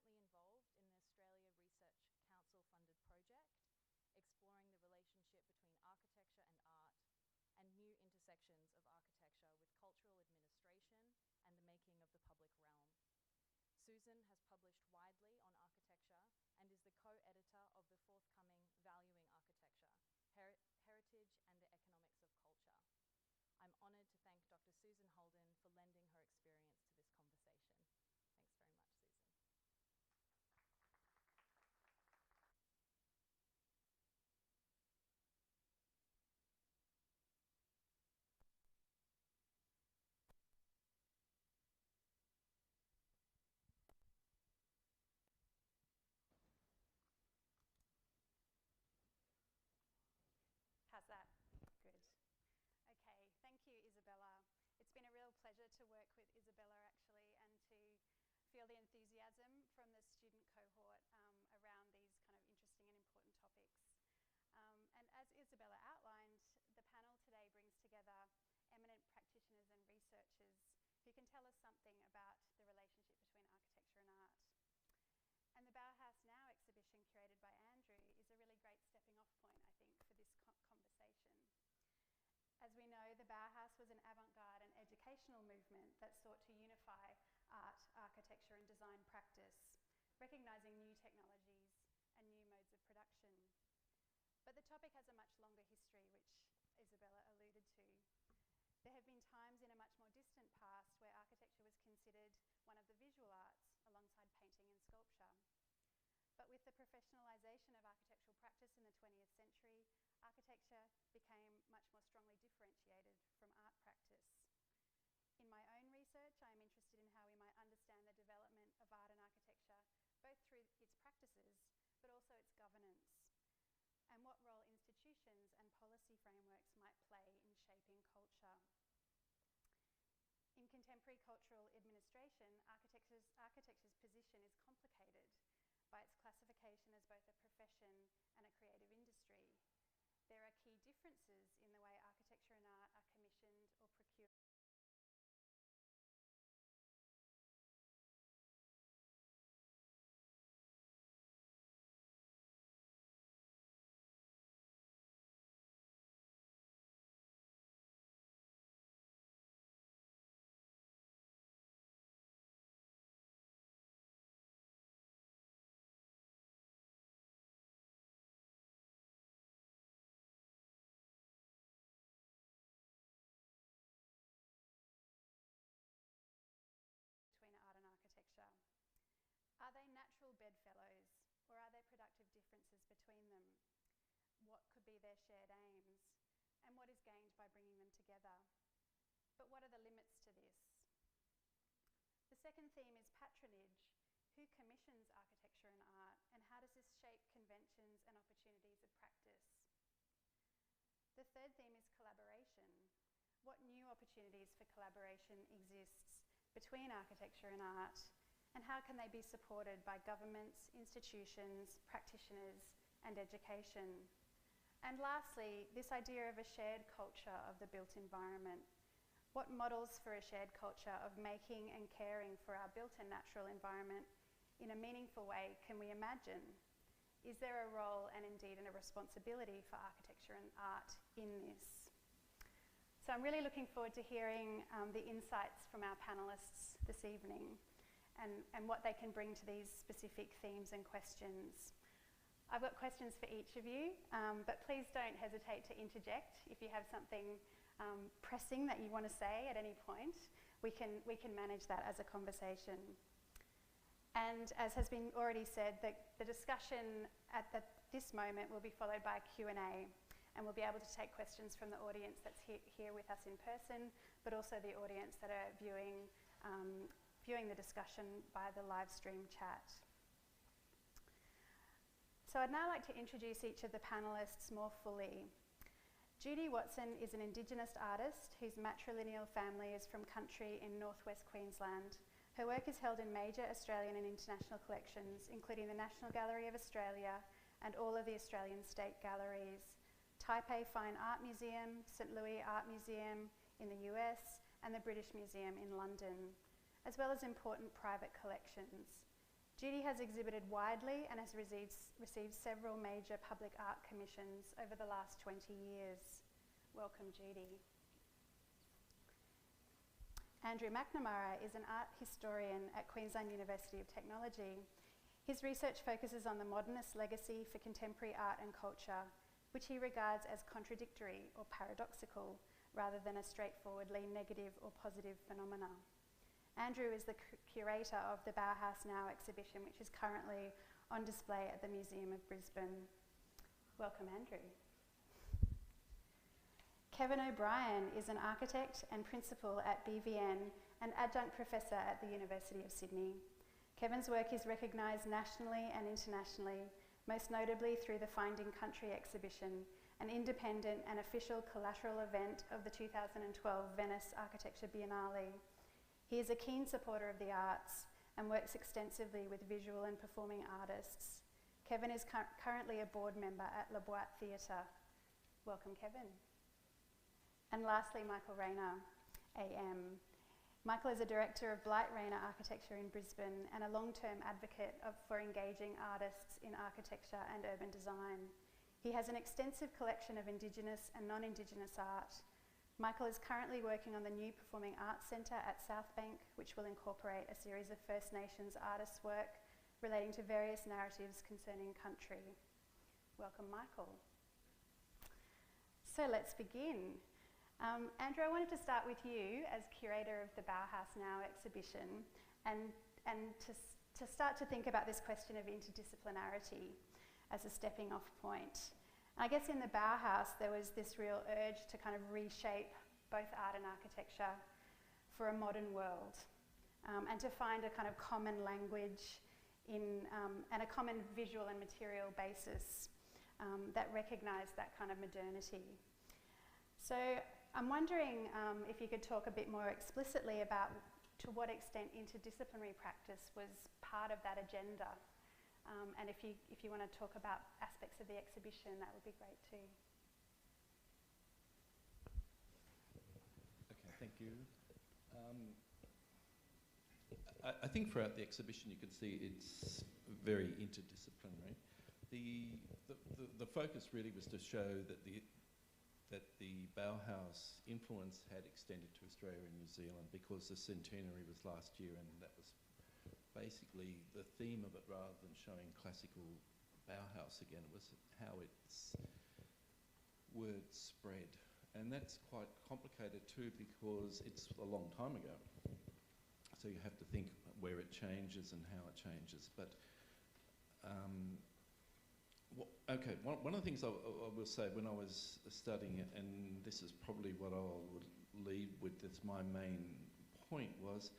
currently involved in an Australia Research Council-funded project exploring the relationship between architecture and art and new intersections of architecture with cultural administration and the making of the public realm. Susan has published widely on architecture and is the co-editor of the forthcoming Valuing Architecture, Heritage and the Economics of Culture. I'm honoured to thank Dr. Susan Holden for lending her experience to this conversation. Thanks very much, Susan. How's that? Good. Okay, thank you, Isabella. It's been a real pleasure to work with Isabella, actually, and to feel the enthusiasm from the student cohort around these kind of interesting and important topics. And as Isabella outlined, the panel today brings together eminent practitioners and researchers who can tell us something about the relationship between architecture and art. And the Bauhaus Now exhibition curated by Andrew is a really great stepping off point, I think, for this conversation. As we know, the Bauhaus was an avant-garde and educational movement that sought to unify art, architecture and design practice, recognising new technologies and new modes of production. But the topic has a much longer history, which Isabella alluded to. There have been times in a much more distant past where architecture was considered one of the visual arts alongside painting and sculpture. But with the professionalisation of architectural practice in the 20th century, architecture became much more strongly differentiated from art practice. In my own research, I am interested in how we might understand the development of art and architecture, both through its practices, but also its governance, and what role institutions and policy frameworks might play in shaping culture. In contemporary cultural administration, architecture's position is complicated by its classification as both a profession and a creative industry. There are key differences in the way architecture and art are commissioned or procured. Between art and architecture. Are they natural bedfellows, or are there productive differences between them? What could be their shared aims, and what is gained by bringing them together? But what are the limits to this? The second theme is patronage. Who commissions architecture and art, and how does this shape conventions and opportunities of practice? The third theme is collaboration. What new opportunities for collaboration exists between architecture and art, and how can they be supported by governments, institutions, practitioners, and education? And lastly, this idea of a shared culture of the built environment. What models for a shared culture of making and caring for our built and natural environment in a meaningful way can we imagine? Is there a role and indeed a responsibility for architecture and art in this? So I'm really looking forward to hearing the insights from our panellists this evening and what they can bring to these specific themes and questions. I've got questions for each of you, but please don't hesitate to interject if you have something pressing that you want to say at any point. We can manage that as a conversation. And as has been already said, the discussion at this moment will be followed by a Q&A. And we'll be able to take questions from the audience that's here with us in person, but also the audience that are viewing the discussion via the live stream chat. So I'd now like to introduce each of the panellists more fully. Judy Watson is an Indigenous artist whose matrilineal family is from country in northwest Queensland. Her work is held in major Australian and international collections, including the National Gallery of Australia and all of the Australian state galleries, Taipei Fine Art Museum, St. Louis Art Museum in the US, and the British Museum in London, as well as important private collections. Judy has exhibited widely and has received several major public art commissions over the last 20 years. Welcome, Judy. Andrew McNamara is an art historian at Queensland University of Technology. His research focuses on the modernist legacy for contemporary art and culture, which he regards as contradictory or paradoxical, rather than a straightforwardly negative or positive phenomena. Andrew is the curator of the Bauhaus Now exhibition, which is currently on display at the Museum of Brisbane. Welcome, Andrew. Kevin O'Brien is an architect and principal at BVN and adjunct professor at the University of Sydney. Kevin's work is recognised nationally and internationally, most notably through the Finding Country exhibition, an independent and official collateral event of the 2012 Venice Architecture Biennale. He is a keen supporter of the arts and works extensively with visual and performing artists. Kevin is currently a board member at La Boîte Theatre. Welcome, Kevin. And lastly, Michael Rayner, AM. Michael is a director of Blight Rayner Architecture in Brisbane and a long-term advocate for engaging artists in architecture and urban design. He has an extensive collection of Indigenous and non-Indigenous art. Michael is currently working on the new Performing Arts Centre at Southbank, which will incorporate a series of First Nations artists' work relating to various narratives concerning country. Welcome, Michael. So let's begin. Andrew, I wanted to start with you as curator of the Bauhaus Now exhibition and to start to think about this question of interdisciplinarity as a stepping off point. I guess in the Bauhaus there was this real urge to kind of reshape both art and architecture for a modern world and to find a kind of common language and a common visual and material basis that recognised that kind of modernity. So I'm wondering if you could talk a bit more explicitly about to what extent interdisciplinary practice was part of that agenda. And if you want to talk about aspects of the exhibition, that would be great too. Okay, thank you. I think throughout the exhibition you can see it's very interdisciplinary. The focus really was to show that the Bauhaus influence had extended to Australia and New Zealand because the centenary was last year, and that was basically the theme of it. Rather than showing classical Bauhaus again, it was how its word spread. And that's quite complicated too because it's a long time ago. So you have to think where it changes and how it changes. But okay, one of the things I will say when I was studying it, and this is probably what I would lead with as my main point, was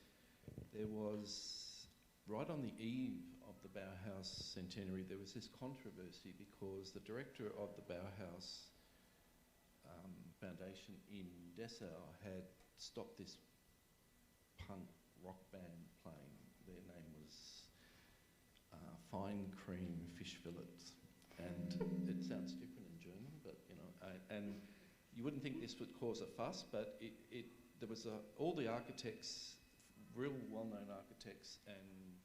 there was, right on the eve of the Bauhaus centenary, there was this controversy because the director of the Bauhaus Foundation in Dessau had stopped this punk rock band playing. Their name was Fine Cream Fish Fillets. And it sounds different in German, but you know, and you wouldn't think this would cause a fuss, but there was all the architects, real well-known architects and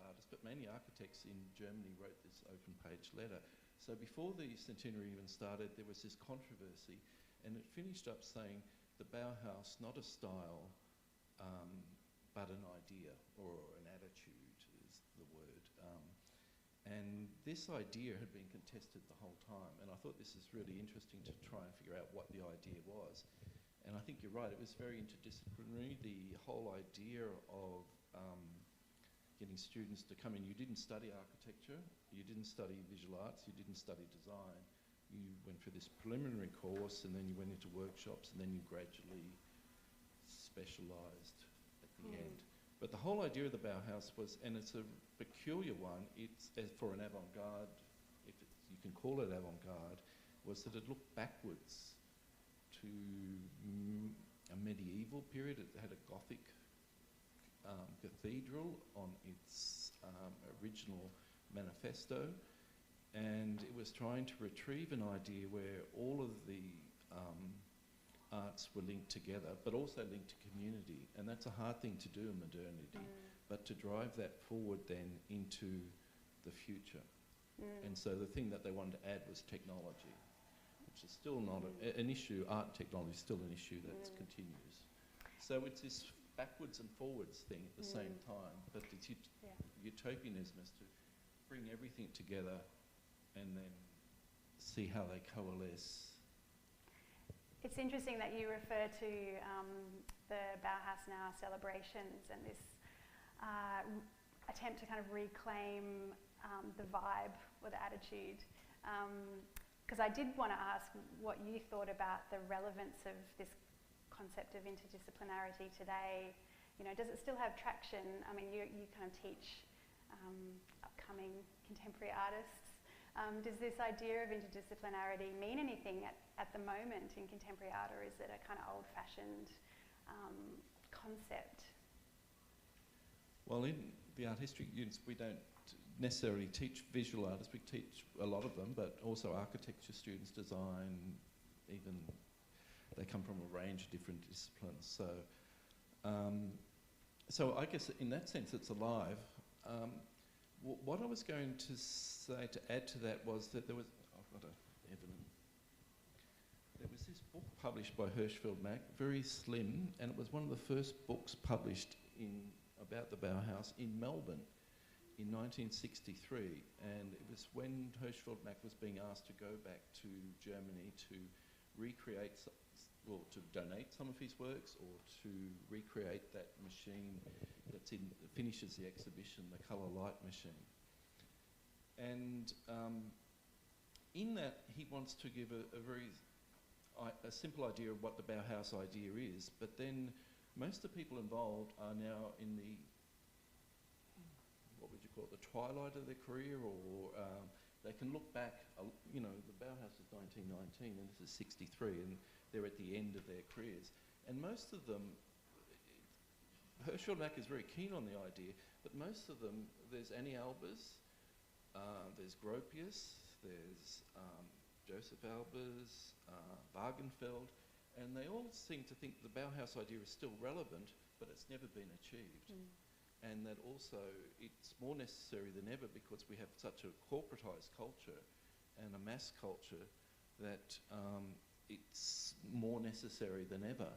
artists, but mainly architects in Germany wrote this open-page letter. So before the centenary even started, there was this controversy, and it finished up saying the Bauhaus, not a style, but an idea or an attitude is the word. And this idea had been contested the whole time, and I thought this is really interesting to try and figure out what the idea was. And I think you're right, it was very interdisciplinary. The whole idea of getting students to come in, you didn't study architecture, you didn't study visual arts, you didn't study design. You went through this preliminary course, and then you went into workshops, and then you gradually specialised at the end. But the whole idea of the Bauhaus was, and it's a peculiar one, it's for an avant-garde, if you can call it avant-garde, was that it looked backwards to a medieval period. It had a Gothic cathedral on its original manifesto, and it was trying to retrieve an idea where all of the arts were linked together, but also linked to community. And that's a hard thing to do in modernity, but to drive that forward then into the future. And so the thing that they wanted to add was technology, which is still not an issue. Art technology is still an issue that continues. So it's this backwards and forwards thing at the same time, but it's utopianism is to bring everything together and then see how they coalesce. It's interesting that you refer to the Bauhaus Now celebrations and this attempt to kind of reclaim the vibe or the attitude. Because I did want to ask what you thought about the relevance of this concept of interdisciplinarity today. You know, does it still have traction? I mean, you kind of teach upcoming contemporary artists. Does this idea of interdisciplinarity mean anything at the moment in contemporary art, or is it a kind of old-fashioned concept? Well, in the art history units, we don't necessarily teach visual artists. We teach a lot of them, but also architecture students, design, even they come from a range of different disciplines. So, so I guess in that sense, it's alive. What I was going to say to add to that was that there was, I've got evidence. There was this book published by Hirschfeld Mack, very slim, and it was one of the first books published about the Bauhaus in Melbourne in 1963, and it was when Hirschfeld Mack was being asked to go back to Germany to recreate, well, to donate some of his works or to recreate that machine that finishes the exhibition, the colour light machine. And in that, he wants to give a simple idea of what the Bauhaus idea is, but then most of the people involved are now in the, what would you call it, the twilight of their career, or they can look back, you know, the Bauhaus is 1919 and this is 63, and they're at the end of their careers. And most of them, Hirschfeld Mack is very keen on the idea, but most of them, there's Annie Albers, there's Gropius, there's Joseph Albers, Wagenfeld, and they all seem to think the Bauhaus idea is still relevant, but it's never been achieved. And that also it's more necessary than ever because we have such a corporatized culture and a mass culture that it's more necessary than ever.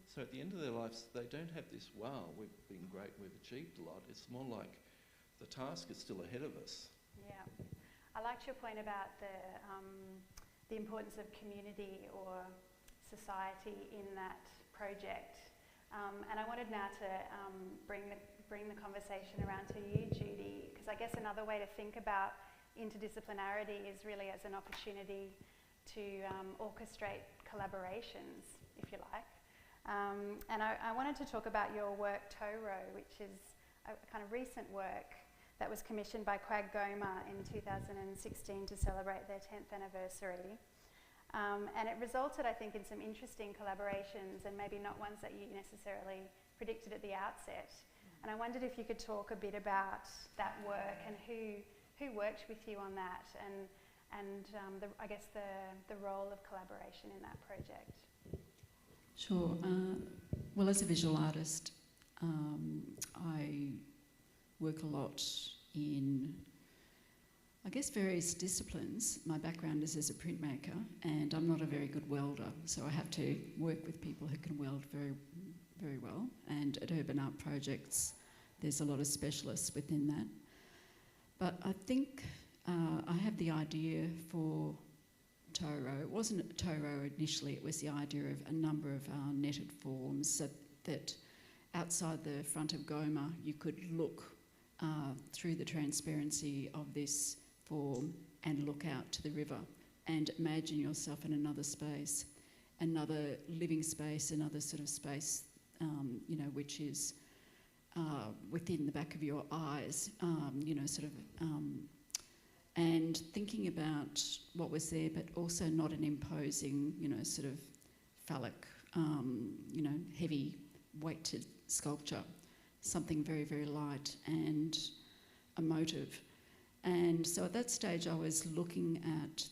So at the end of their lives, they don't have this, wow, we've been great, we've achieved a lot. It's more like the task is still ahead of us. Yeah. I liked your point about the importance of community or society in that project. And I wanted now to bring the conversation around to you, Judy, because I guess another way to think about interdisciplinarity is really as an opportunity to orchestrate collaborations, if you like. And I wanted to talk about your work, Toro, which is a kind of recent work that was commissioned by Quag Goma in 2016 to celebrate their 10th anniversary. And it resulted, I think, in some interesting collaborations and maybe not ones that you necessarily predicted at the outset. And I wondered if you could talk a bit about that work and who worked with you on that and I guess the role of collaboration in that project. Sure. Well, as a visual artist, I work a lot in, I guess, various disciplines. My background is as a printmaker, and I'm not a very good welder, so I have to work with people who can weld very, very well. And at Urban Art Projects, there's a lot of specialists within that. But I think I have the idea for Toro. It wasn't Toro initially, it was the idea of a number of netted forms so that outside the front of Goma you could look through the transparency of this form and look out to the river and imagine yourself in another space, another living space, another sort of space, you know, which is within the back of your eyes, you know, sort of, and thinking about what was there, but also not an imposing, you know, sort of phallic, you know, heavy weighted sculpture, something very, very light and emotive. And so at that stage I was looking at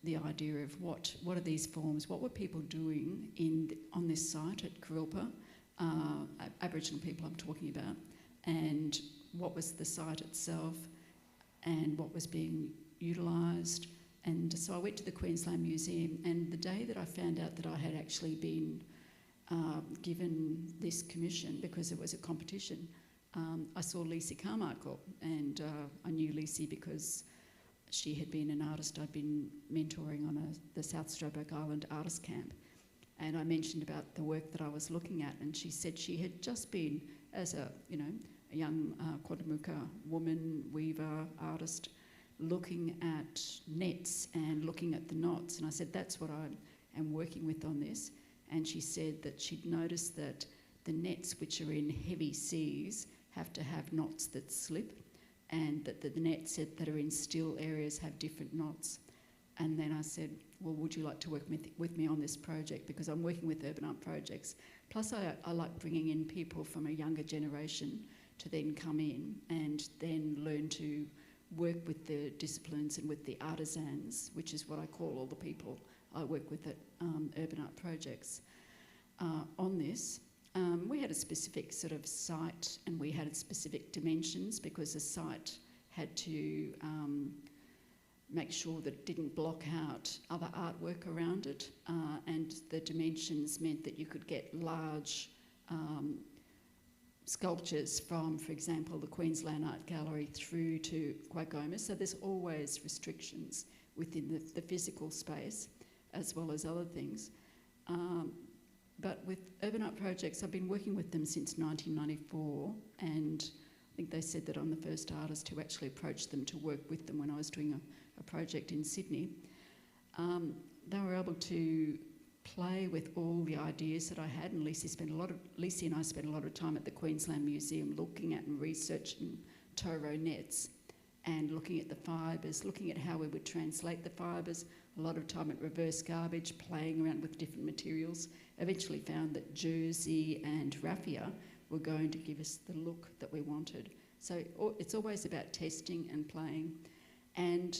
the idea of what are these forms, what were people doing on this site at Kurilpa, Aboriginal people I'm talking about, and what was the site itself and what was being utilised. And so I went to the Queensland Museum, and the day that I found out that I had actually been given this commission, because it was a competition, I saw Lisa Carmichael, and I knew Lisa because she had been an artist I'd been mentoring on the South Stradbroke Island artist camp. And I mentioned about the work that I was looking at, and she said she had just been, as a young Quadamooka woman, weaver, artist, looking at nets and looking at the knots. And I said, that's what I am working with on this. And she said that she'd noticed that the nets which are in heavy seas have to have knots that slip, and that the nets that are in still areas have different knots. And then I said, well, would you like to work with me on this project? Because I'm working with urban art projects. Plus I like bringing in people from a younger generation to then come in and then learn to work with the disciplines and with the artisans, which is what I call all the people I work with at urban art projects. On this, we had a specific sort of site, and we had specific dimensions, because the site had to make sure that it didn't block out other artwork around it, and the dimensions meant that you could get large sculptures from, for example, the Queensland Art Gallery through to Quagoma. So there's always restrictions within the physical space, as well as other things. But with urban art projects, I've been working with them since 1994, and I think they said that I'm the first artist who actually approached them to work with them when I was doing a project in Sydney. They were able to play with all the ideas that I had, and Lisa and I spent a lot of time at the Queensland Museum looking at and researching Toro nets and looking at the fibres, looking at how we would translate the fibres, a lot of time at reverse garbage, playing around with different materials. Eventually found that jersey and raffia were going to give us the look that we wanted. So it's always about testing and playing and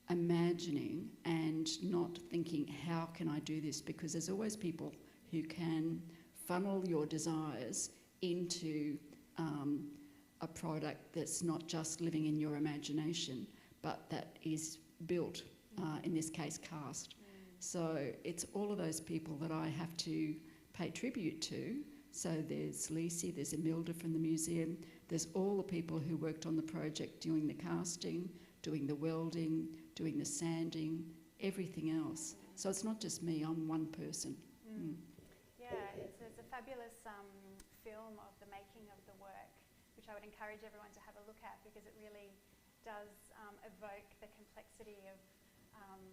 imagining, and not thinking, how can I do this? Because there's always people who can funnel your desires into a product that's not just living in your imagination, but that is built, in this case, cast. So it's all of those people that I have to pay tribute to. So there's Lisi, there's Emilda from the museum, there's all the people who worked on the project doing the casting, doing the welding, doing the sanding, everything else. So it's not just me, I'm one person. Yeah, it's a fabulous film of the making of the work, which I would encourage everyone to have a look at, because it really does evoke the complexity of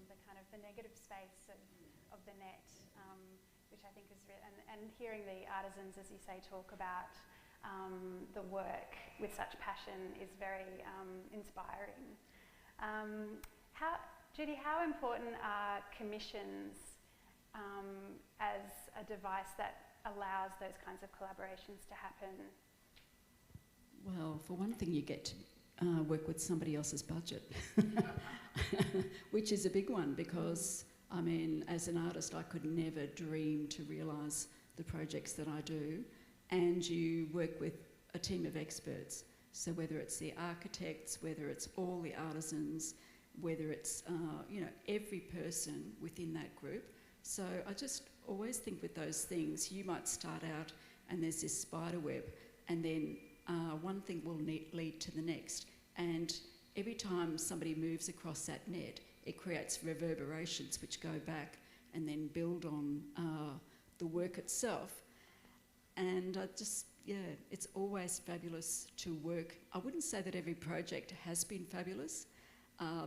the kind of the negative space of the net, which I think is and hearing the artisans, as you say, talk about the work with such passion is very inspiring. Judy, how important are commissions as a device that allows those kinds of collaborations to happen? Well, for one thing, you get to work with somebody else's budget, which is a big one, because, I mean, as an artist, I could never dream to realise the projects that I do. And you work with a team of experts. So whether it's the architects, whether it's all the artisans, whether it's, every person within that group. So I just always think with those things, you might start out and there's this spider web, and then one thing will lead to the next. And every time somebody moves across that net, it creates reverberations which go back and then build on the work itself. And it's always fabulous to work. I wouldn't say that every project has been fabulous,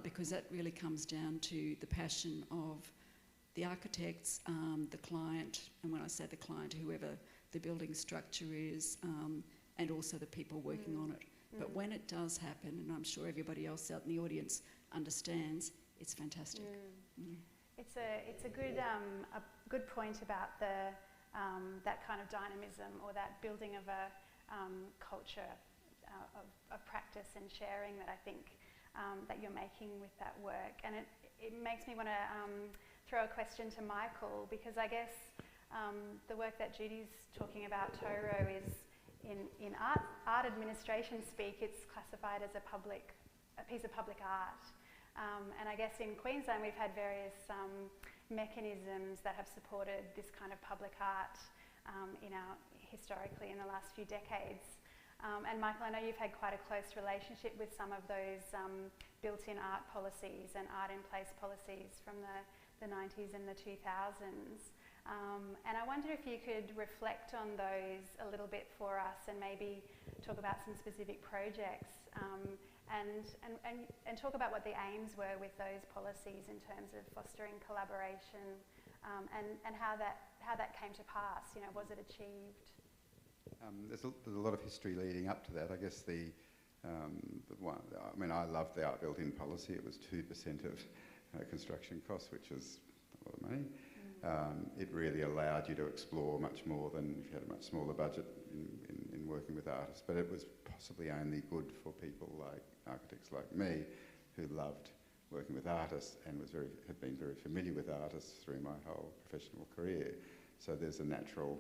because that really comes down to the passion of the architects, the client, and when I say the client, whoever the building structure is, and also the people working on it. But when it does happen, and I'm sure everybody else out in the audience understands, it's fantastic. It's a good point about that kind of dynamism, or that building of a culture of practice and sharing that I think that you're making with that work. And it makes me want to throw a question to Michael, because I guess the work that Judy's talking about, Toro, in art administration speak, it's classified as a piece of public art. And I guess in Queensland we've had various mechanisms that have supported this kind of public art historically in the last few decades. And Michael, I know you've had quite a close relationship with some of those built-in art policies and art-in-place policies from the 90s and the 2000s. And I wonder if you could reflect on those a little bit for us and maybe talk about some specific projects and talk about what the aims were with those policies in terms of fostering collaboration and how that came to pass. You know, was it achieved? There's a lot of history leading up to that. I guess I loved the art built-in policy. It was 2% of construction costs, which was a lot of money. It really allowed you to explore much more than if you had a much smaller budget in working with artists. But it was possibly only good for people like architects like me, who loved working with artists and had been very familiar with artists through my whole professional career. So there's a natural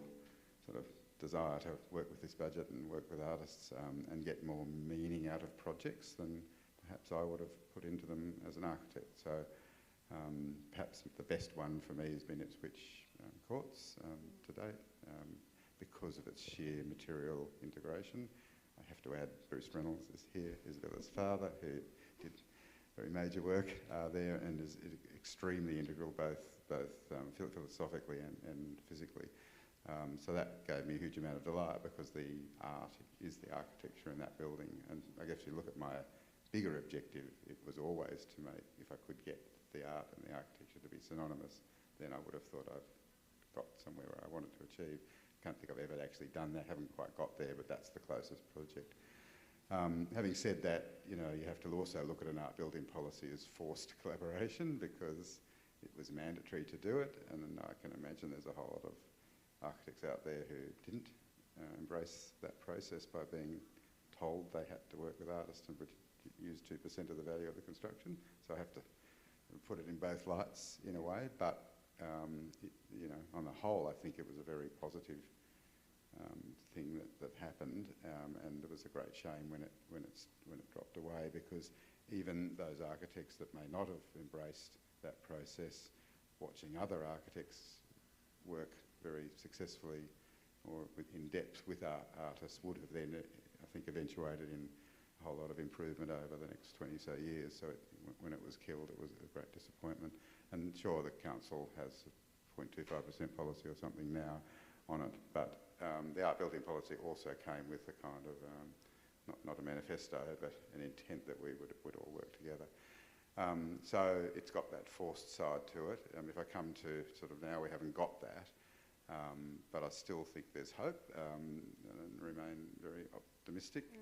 sort of desire to work with this budget and work with artists and get more meaning out of projects than perhaps I would have put into them as an architect. So perhaps the best one for me has been Ipswich Courts to date because of its sheer material integration. I have to add Bruce Reynolds is here, Isabella's father, who did very major work there and is extremely integral both philosophically and physically. So that gave me a huge amount of delight because the art is the architecture in that building. And I guess if you look at my bigger objective, it was always to make, if I could get the art and the architecture to be synonymous, then I would have thought I've got somewhere where I wanted to achieve. Can't think I've ever actually done that, haven't quite got there, but that's the closest project. Having said that, you know, you have to also look at an art building policy as forced collaboration because it was mandatory to do it, and then I can imagine there's a whole lot of architects out there who didn't embrace that process by being told they had to work with artists and use 2% of the value of the construction. So I have to put it in both lights in a way, but you know, on the whole, I think it was a very positive thing that happened, and it was a great shame when it dropped away, because even those architects that may not have embraced that process, watching other architects work very successfully or in depth with artists would have then, I think, eventuated in a whole lot of improvement over the next 20 so years. So when it was killed, it was a great disappointment. And sure, the council has a 0.25% policy or something now on it, but the art building policy also came with a kind of, not a manifesto, but an intent that we would all work together. So it's got that forced side to it. If I come to sort of now, we haven't got that, but I still think there's hope and remain very optimistic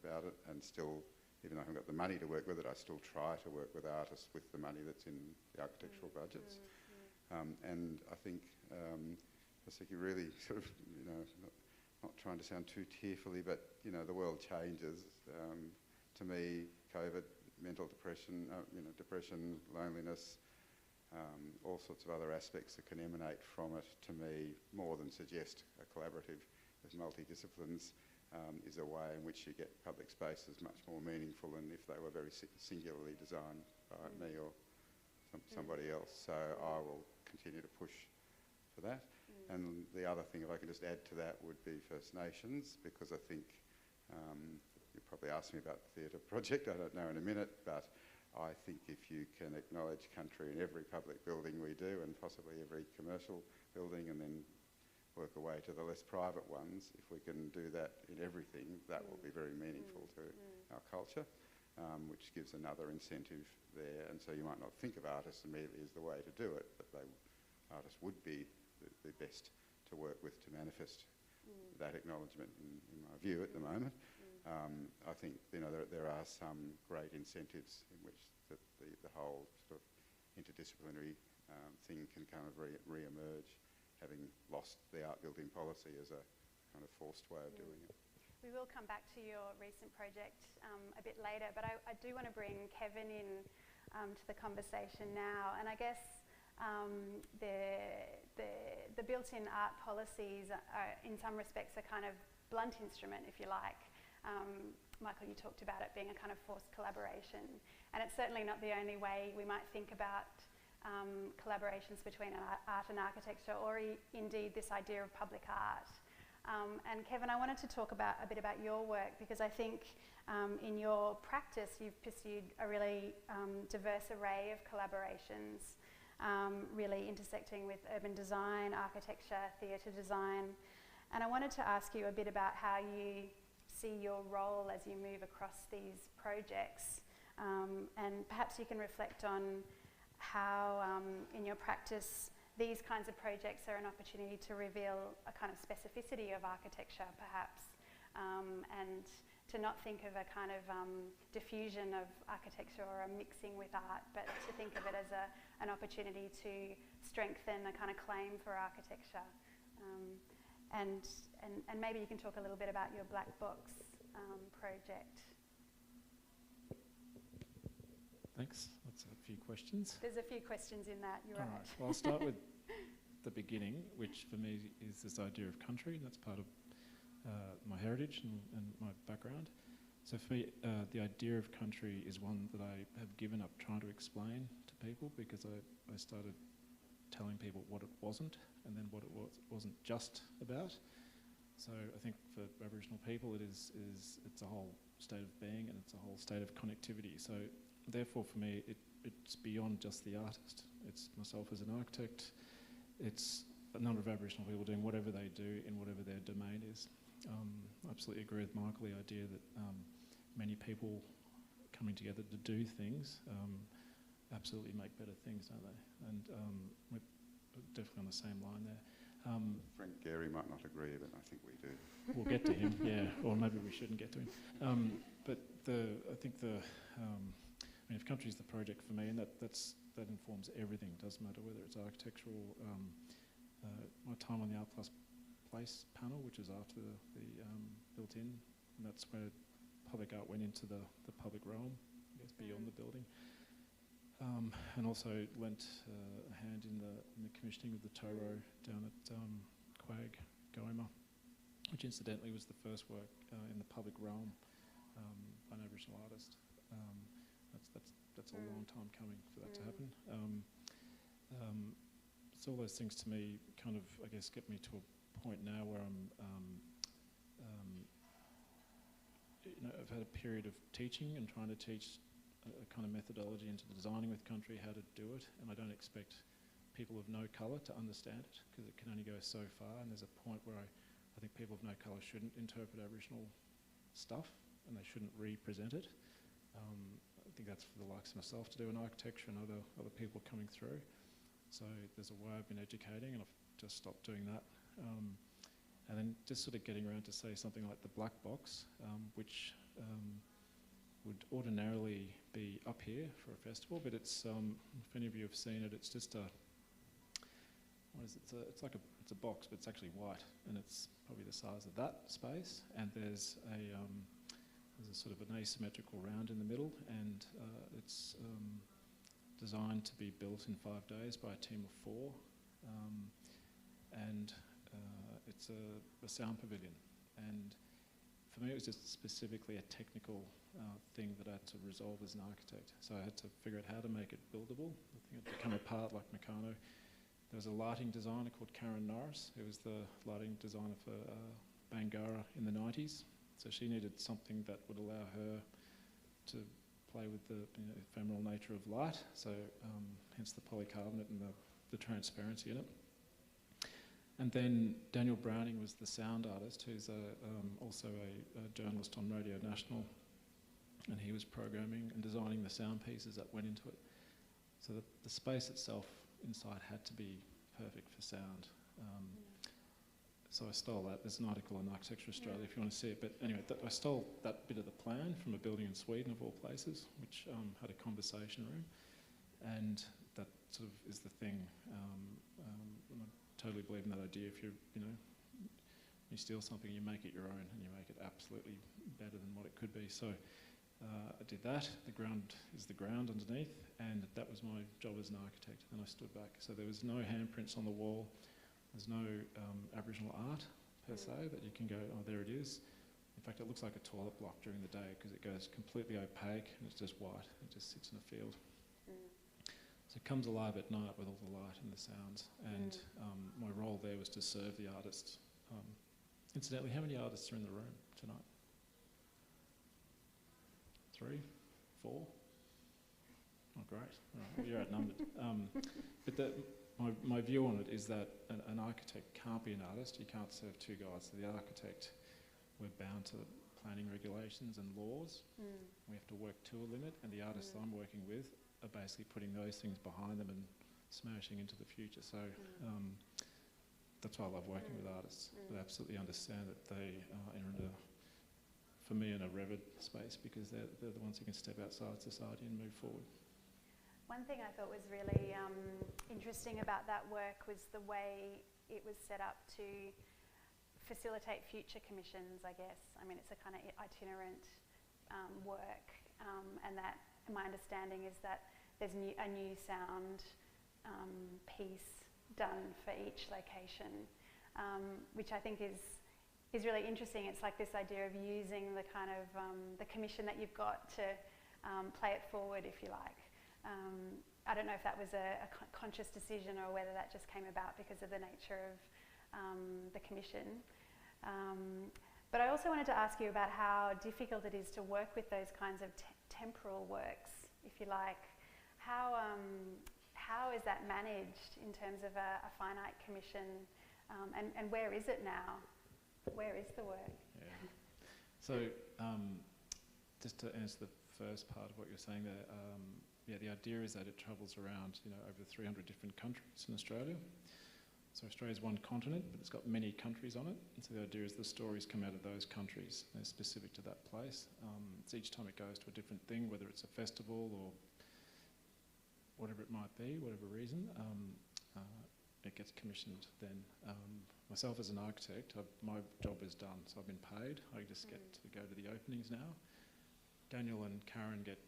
about it, and still, even though I haven't got the money to work with it, I still try to work with artists with the money that's in the architectural budgets. And I think you really sort of, you know, not trying to sound too tearfully, but, you know, the world changes. To me, COVID, mental depression, you know, depression, loneliness, all sorts of other aspects that can emanate from it, to me, more than suggest a collaborative with multidisciplines, is a way in which you get public spaces much more meaningful than if they were very singularly designed by me or somebody else. So I will continue to push for that. And the other thing, if I can just add to that, would be First Nations, because I think you probably asked me about the theatre project, I don't know in a minute, but I think if you can acknowledge country in every public building we do, and possibly every commercial building, and then work away to the less private ones, if we can do that in everything, that will be very meaningful to our culture, which gives another incentive there. And so you might not think of artists immediately as the way to do it, but artists would be the best to work with to manifest that acknowledgement, in my view, at the moment. I think, you know, there are some great incentives in which the whole sort of interdisciplinary thing can kind of re-emerge, having lost the art building policy as a kind of forced way of doing it. We will come back to your recent project a bit later, but I do want to bring Kevin in to the conversation now. And I guess the built-in art policies are, in some respects, are kind of blunt instrument, if you like. Michael, you talked about it being a kind of forced collaboration, and it's certainly not the only way we might think about collaborations between art and architecture, or indeed this idea of public art. And Kevin, I wanted to talk a bit about your work, because I think in your practice you've pursued a really diverse array of collaborations, really intersecting with urban design, architecture, theatre design. And I wanted to ask you a bit about how you see your role as you move across these projects, and perhaps you can reflect on how in your practice these kinds of projects are an opportunity to reveal a kind of specificity of architecture, perhaps, and to not think of a kind of diffusion of architecture or a mixing with art, but to think of it as an opportunity to strengthen a kind of claim for architecture. And maybe you can talk a little bit about your black box project. Thanks. That's a few questions. There's a few questions in that, you're right. Well, I'll start with the beginning, which for me is this idea of country, and that's part of my heritage and my background. So for me, the idea of country is one that I have given up trying to explain to people, because I started telling people what it wasn't, and then what it wasn't just about. So I think for Aboriginal people it's a whole state of being, and it's a whole state of connectivity. So therefore for me it's beyond just the artist. It's myself as an architect, it's a number of Aboriginal people doing whatever they do in whatever their domain is. I absolutely agree with Michael, the idea that many people coming together to do things absolutely make better things, don't they? And we're definitely on the same line there. Frank Gehry might not agree, but I think we do. We'll get to him, yeah, or maybe we shouldn't get to him. But I think if country is the project for me, and that informs everything. It doesn't matter whether it's architectural. My time on the Art Plus Place panel, which is after the built-in, and that's where public art went into the public realm, I guess, beyond the building. And also lent a hand in the commissioning of the Toro down at Quag, Goima, which incidentally was the first work in the public realm by an Aboriginal artist. That's a long time coming for that to happen. So all those things to me kind of, I guess, get me to a point now where I've had a period of teaching and trying to teach a kind of methodology into designing with country, how to do it, and I don't expect people of no colour to understand it, because it can only go so far, and there's a point where I think people of no colour shouldn't interpret Aboriginal stuff, and they shouldn't represent it. I think that's for the likes of myself to do in architecture and other people coming through. So there's a way I've been educating, and I've just stopped doing that. And then just sort of getting around to say something like the black box, which would ordinarily be up here for a festival, but it's, if any of you have seen it, it's just it's a box, but it's actually white, and it's probably the size of that space, and there's a sort of an asymmetrical round in the middle, and it's designed to be built in 5 days by a team of 4, and it's a sound pavilion. And for me it was just specifically a technical thing that I had to resolve as an architect. So I had to figure out how to make it buildable. I think it had to come apart like Meccano. There was a lighting designer called Karen Norris, who was the lighting designer for Bangarra in the 90s. So she needed something that would allow her to play with the ephemeral nature of light, so hence the polycarbonate and the transparency in it. And then Daniel Browning was the sound artist, who's also a journalist on Radio National, and he was programming and designing the sound pieces that went into it. So the space itself inside had to be perfect for sound. So I stole that. There's an article on Architecture Australia if you want to see it. But anyway, I stole that bit of the plan from a building in Sweden, of all places, which had a conversation room. And that sort of is the thing. And I totally believe in that idea. If you steal something, you make it your own, and you make it absolutely better than what it could be. So I did that. The ground is the ground underneath, and that was my job as an architect. And I stood back. So there was no handprints on the wall. There's no Aboriginal art per se, that you can go, oh, there it is. In fact, it looks like a toilet block during the day because it goes completely opaque and it's just white. It just sits in a field. So it comes alive at night with all the light and the sounds. And my role there was to serve the artists. Incidentally, how many artists are in the room tonight? 3? 4? Oh, great. All right, well, you're outnumbered. But my view on it is that an architect can't be an artist. You can't serve two guys. So the architect, we're bound to planning regulations and laws. We have to work to a limit, and the artists I'm working with are basically putting those things behind them and smashing into the future. So that's why I love working with artists. I absolutely understand that they are for me, in a Revit space, because they're the ones who can step outside society and move forward. One thing I thought was really interesting about that work was the way it was set up to facilitate future commissions, I guess. I mean, it's a kind of itinerant work, and that my understanding is that there's a new sound piece done for each location, which I think is really interesting. It's like this idea of using the kind of the commission that you've got to play it forward, if you like. I don't know if that was a conscious decision or whether that just came about because of the nature of the commission. But I also wanted to ask you about how difficult it is to work with those kinds of temporal works, if you like. How is that managed in terms of a finite commission, and where is it now? Where is the work? Yeah. So just to answer the first part of what you're saying there, the idea is that it travels around, over 300 different countries in Australia. So Australia's one continent, but it's got many countries on it. And so the idea is the stories come out of those countries. They're specific to that place. It's each time it goes to a different thing, whether it's a festival or whatever it might be, whatever reason, it gets commissioned then. Myself as an architect, my job is done, so I've been paid. I just get to go to the openings now. Daniel and Karen get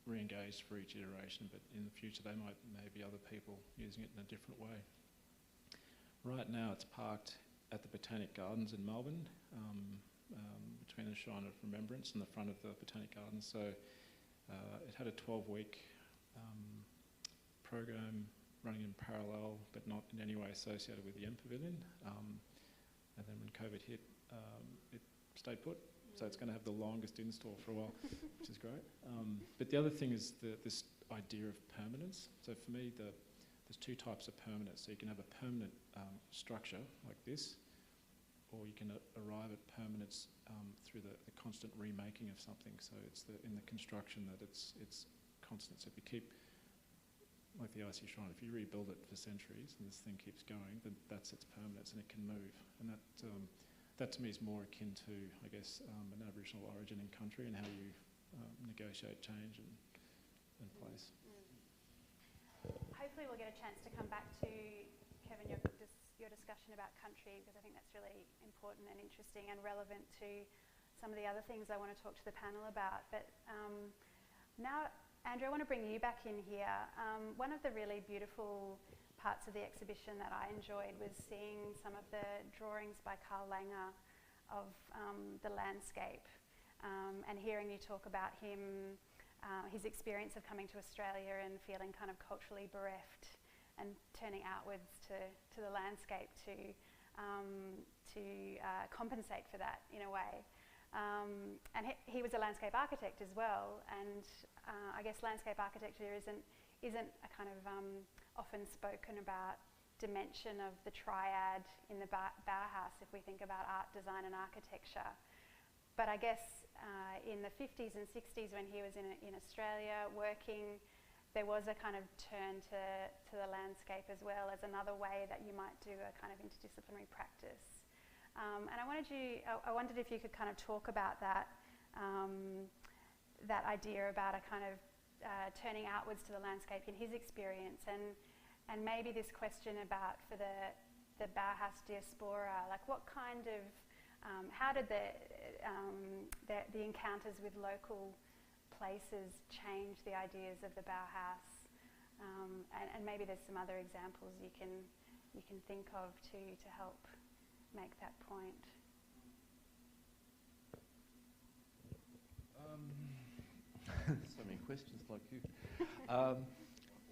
re-engaged for each iteration, but in the future they might maybe other people using it in a different way. Right now it's parked at the Botanic Gardens in Melbourne, between the Shrine of Remembrance and the front of the Botanic Gardens. So it had a 12-week program running in parallel, but not in any way associated with the M Pavilion. And then when COVID hit, it stayed put. So it's going to have the longest install for a while, which is great. But the other thing is this idea of permanence. So for me, there's two types of permanence. So you can have a permanent structure like this, or you can arrive at permanence through the constant remaking of something. So it's in the construction that it's constant. So if you keep, like the icy shrine, if you rebuild it for centuries and this thing keeps going, then that's its permanence and it can move. And that to me is more akin to, I guess, an Aboriginal origin in country and how you negotiate change and place. Hopefully we'll get a chance to come back to, Kevin, your discussion about country, because I think that's really important and interesting and relevant to some of the other things I want to talk to the panel about. But now, Andrew, I want to bring you back in here. One of the really beautiful parts of the exhibition that I enjoyed was seeing some of the drawings by Carl Langer of the landscape, and hearing you talk about his experience of coming to Australia and feeling kind of culturally bereft and turning outwards to the landscape to compensate for that in a way. And he was a landscape architect as well, and I guess landscape architecture isn't a kind of often spoken about dimension of the triad in the Bauhaus if we think about art, design and architecture. But I guess in the 50s and 60s when he was in Australia working, there was a kind of turn to the landscape as well as another way that you might do a kind of interdisciplinary practice. And I wondered if you could kind of talk about that, that idea about a kind of turning outwards to the landscape in his experience, and maybe this question about for the Bauhaus diaspora, like what kind of, how did the encounters with local places change the ideas of the Bauhaus, and maybe there's some other examples you can think of to help make that point? So many questions like you.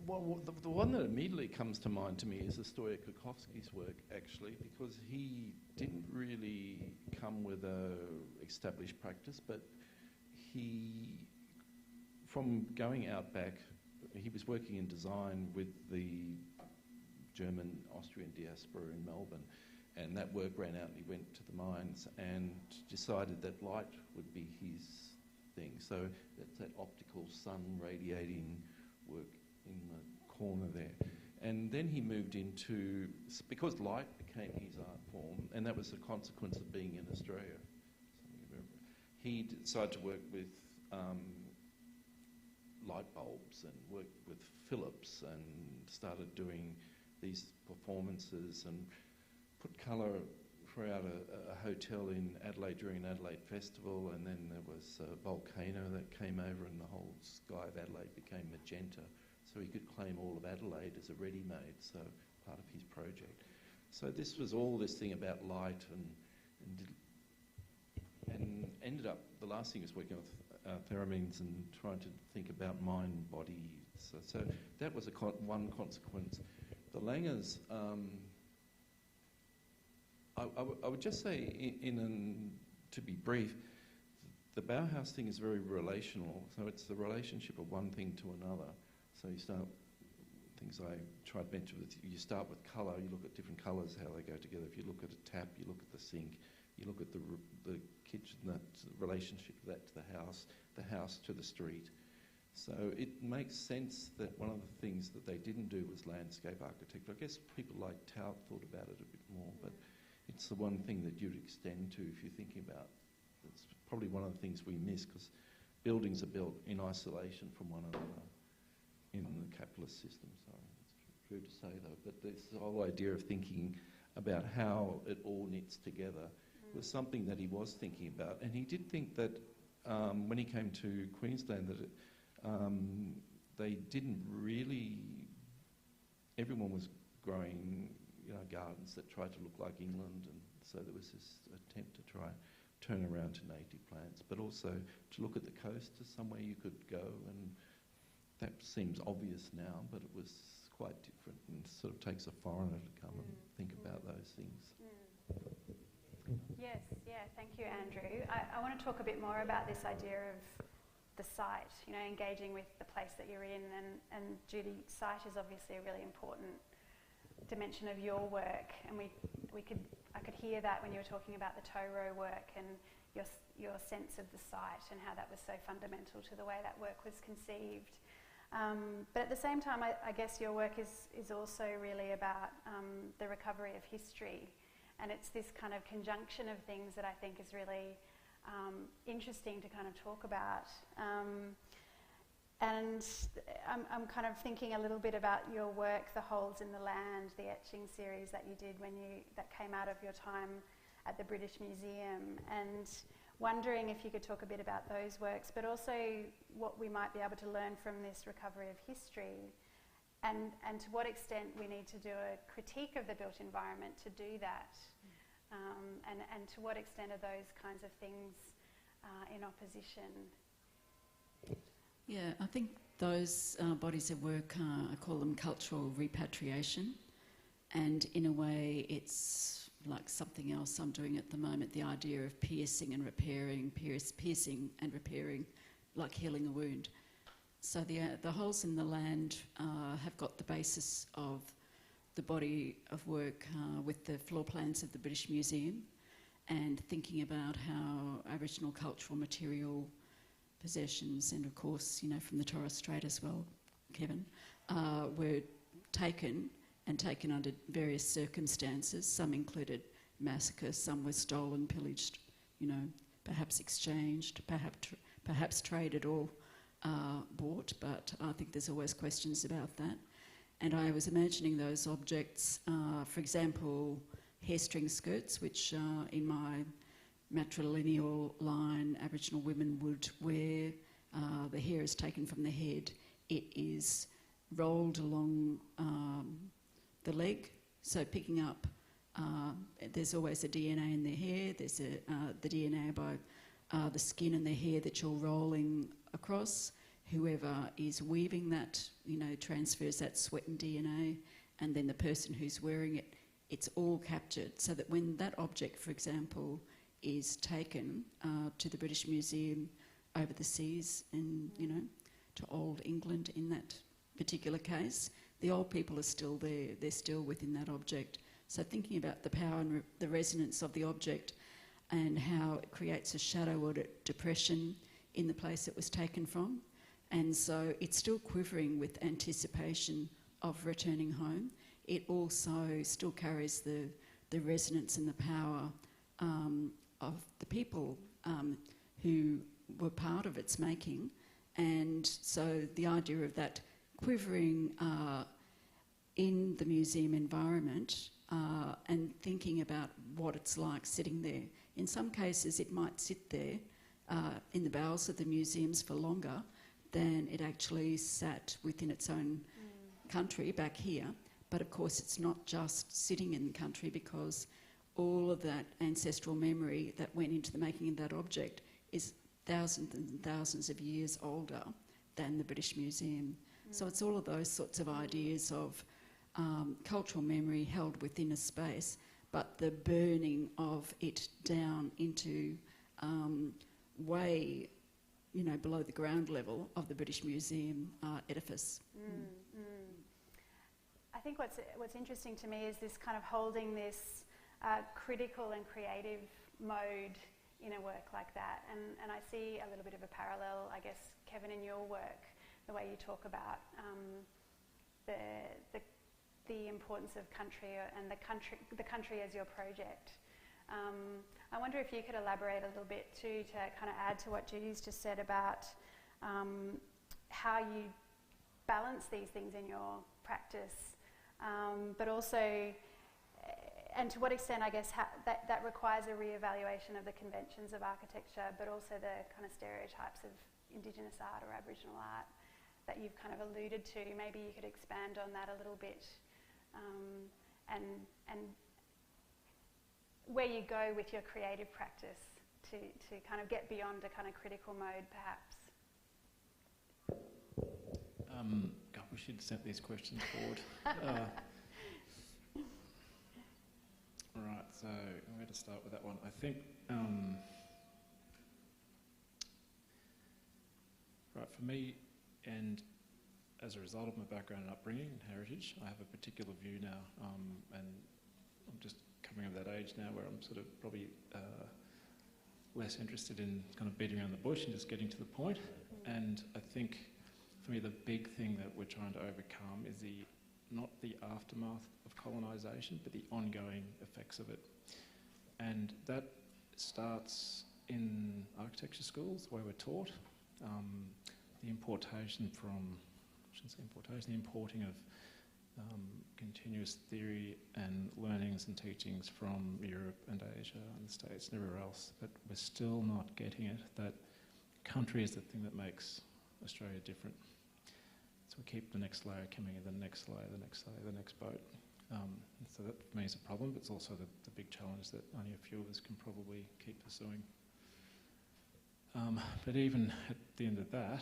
Well, the one that immediately comes to mind to me is the story of Kukovsky's work, actually, because he didn't really come with a established practice, but he, from going out back, he was working in design with the German Austrian diaspora in Melbourne, and that work ran out and he went to the mines and decided that light would be his thing. So that's that optical sun radiating work in the corner there. And then he moved into, because light became his art form, and that was the consequence of being in Australia. He decided to work with light bulbs and worked with Philips and started doing these performances and put colour throughout a hotel in Adelaide during an Adelaide festival, and then there was a volcano that came over and the whole sky of Adelaide became magenta, so he could claim all of Adelaide as a ready-made, so part of his project. So this was all this thing about light and ended up, the last thing was working with theremin's and trying to think about mind, body. So that was one consequence. The Langers, I would just say, to be brief, the Bauhaus thing is very relational. So it's the relationship of one thing to another. So you start, things I tried to mention, you start with colour, you look at different colours, how they go together. If you look at a tap, you look at the sink, you look at the kitchen, the relationship of that to the house to the street. So it makes sense that one of the things that they didn't do was landscape architecture. I guess people like Taut thought about it a bit more, but it's the one thing that you'd extend to if you're thinking about. It's probably one of the things we miss, because buildings are built in isolation from one another in the capitalist system. Sorry, it's true to say though, but this whole idea of thinking about how it all knits together was something that he was thinking about, and he did think that when he came to Queensland that they didn't really, everyone was growing gardens that tried to look like England, and so there was this attempt to try turn around to native plants, but also to look at the coast as somewhere you could go, and that seems obvious now, but it was quite different, and sort of takes a foreigner to come and think about those things. Yes, yeah, thank you, Andrew. I want to talk a bit more about this idea of the site, engaging with the place that you're in, and Judy, site is obviously a really important dimension of your work, and I could hear that when you were talking about the Toro work and your sense of the site and how that was so fundamental to the way that work was conceived. But at the same time, I guess your work is also really about the recovery of history, and it's this kind of conjunction of things that I think is really interesting to kind of talk about. And I'm kind of thinking a little bit about your work, The Holes in the Land, the etching series that you did that came out of your time at the British Museum, and wondering if you could talk a bit about those works, but also what we might be able to learn from this recovery of history, and to what extent we need to do a critique of the built environment to do that, and to what extent are those kinds of things in opposition. Yeah, I think those bodies of work, I call them cultural repatriation, and in a way it's like something else I'm doing at the moment, the idea of piercing and repairing, piercing and repairing, like healing a wound. So the Holes in the Land have got the basis of the body of work with the floor plans of the British Museum, and thinking about how Aboriginal cultural material possessions, and of course, from the Torres Strait as well, Kevin, were taken under various circumstances. Some included massacres, some were stolen, pillaged, perhaps exchanged, perhaps traded or bought, but I think there's always questions about that. And I was imagining those objects, for example, hairstring skirts, which in my matrilineal line Aboriginal women would wear. The hair is taken from the head. It is rolled along the leg, so picking up there's always a DNA in their hair, there's the DNA by the skin and their hair that you're rolling across. Whoever is weaving that, transfers that sweat and DNA, and then the person who's wearing it, it's all captured, so that when that object, for example, is taken to the British Museum over the seas and, to old England in that particular case, the old people are still there, they're still within that object. So thinking about the power and the resonance of the object and how it creates a shadow or a depression in the place it was taken from. And so it's still quivering with anticipation of returning home. It also still carries the resonance and the power of the people who were part of its making. And so the idea of that quivering in the museum environment and thinking about what it's like sitting there. In some cases it might sit there in the bowels of the museums for longer than it actually sat within its own country back here. But of course it's not just sitting in the country, because all of that ancestral memory that went into the making of that object is thousands and thousands of years older than the British Museum. So it's all of those sorts of ideas of cultural memory held within a space, but the burning of it down into way below the ground level of the British Museum edifice. I think what's interesting to me is this kind of holding this critical and creative mode in a work like that, and I see a little bit of a parallel, I guess, Kevin, in your work, the way you talk about the importance of country and the country as your project. I wonder if you could elaborate a little bit too, to kind of add to what Judy's just said about how you balance these things in your practice, but also, and to what extent, I guess, that requires a re-evaluation of the conventions of architecture, but also the kind of stereotypes of Indigenous art or Aboriginal art that you've kind of alluded to. Maybe you could expand on that a little bit, and where you go with your creative practice to kind of get beyond a kind of critical mode, perhaps. God, we should send these questions forward. Right, so I'm going to start with that one. I think, right, for me, and as a result of my background and upbringing and heritage, I have a particular view now, and I'm just coming of that age now where I'm sort of probably less interested in kind of beating around the bush and just getting to the point. And I think for me the big thing that we're trying to overcome is not the aftermath of colonisation, but the ongoing effects of it. And that starts in architecture schools where we're taught the importing of continuous theory and learnings and teachings from Europe and Asia and the States and everywhere else, but we're still not getting it, that country is the thing that makes Australia different. So we keep the next layer coming in, the next layer, the next layer, the next boat. So that for me is a problem, but it's also the big challenge that only a few of us can probably keep pursuing. But even at the end of that,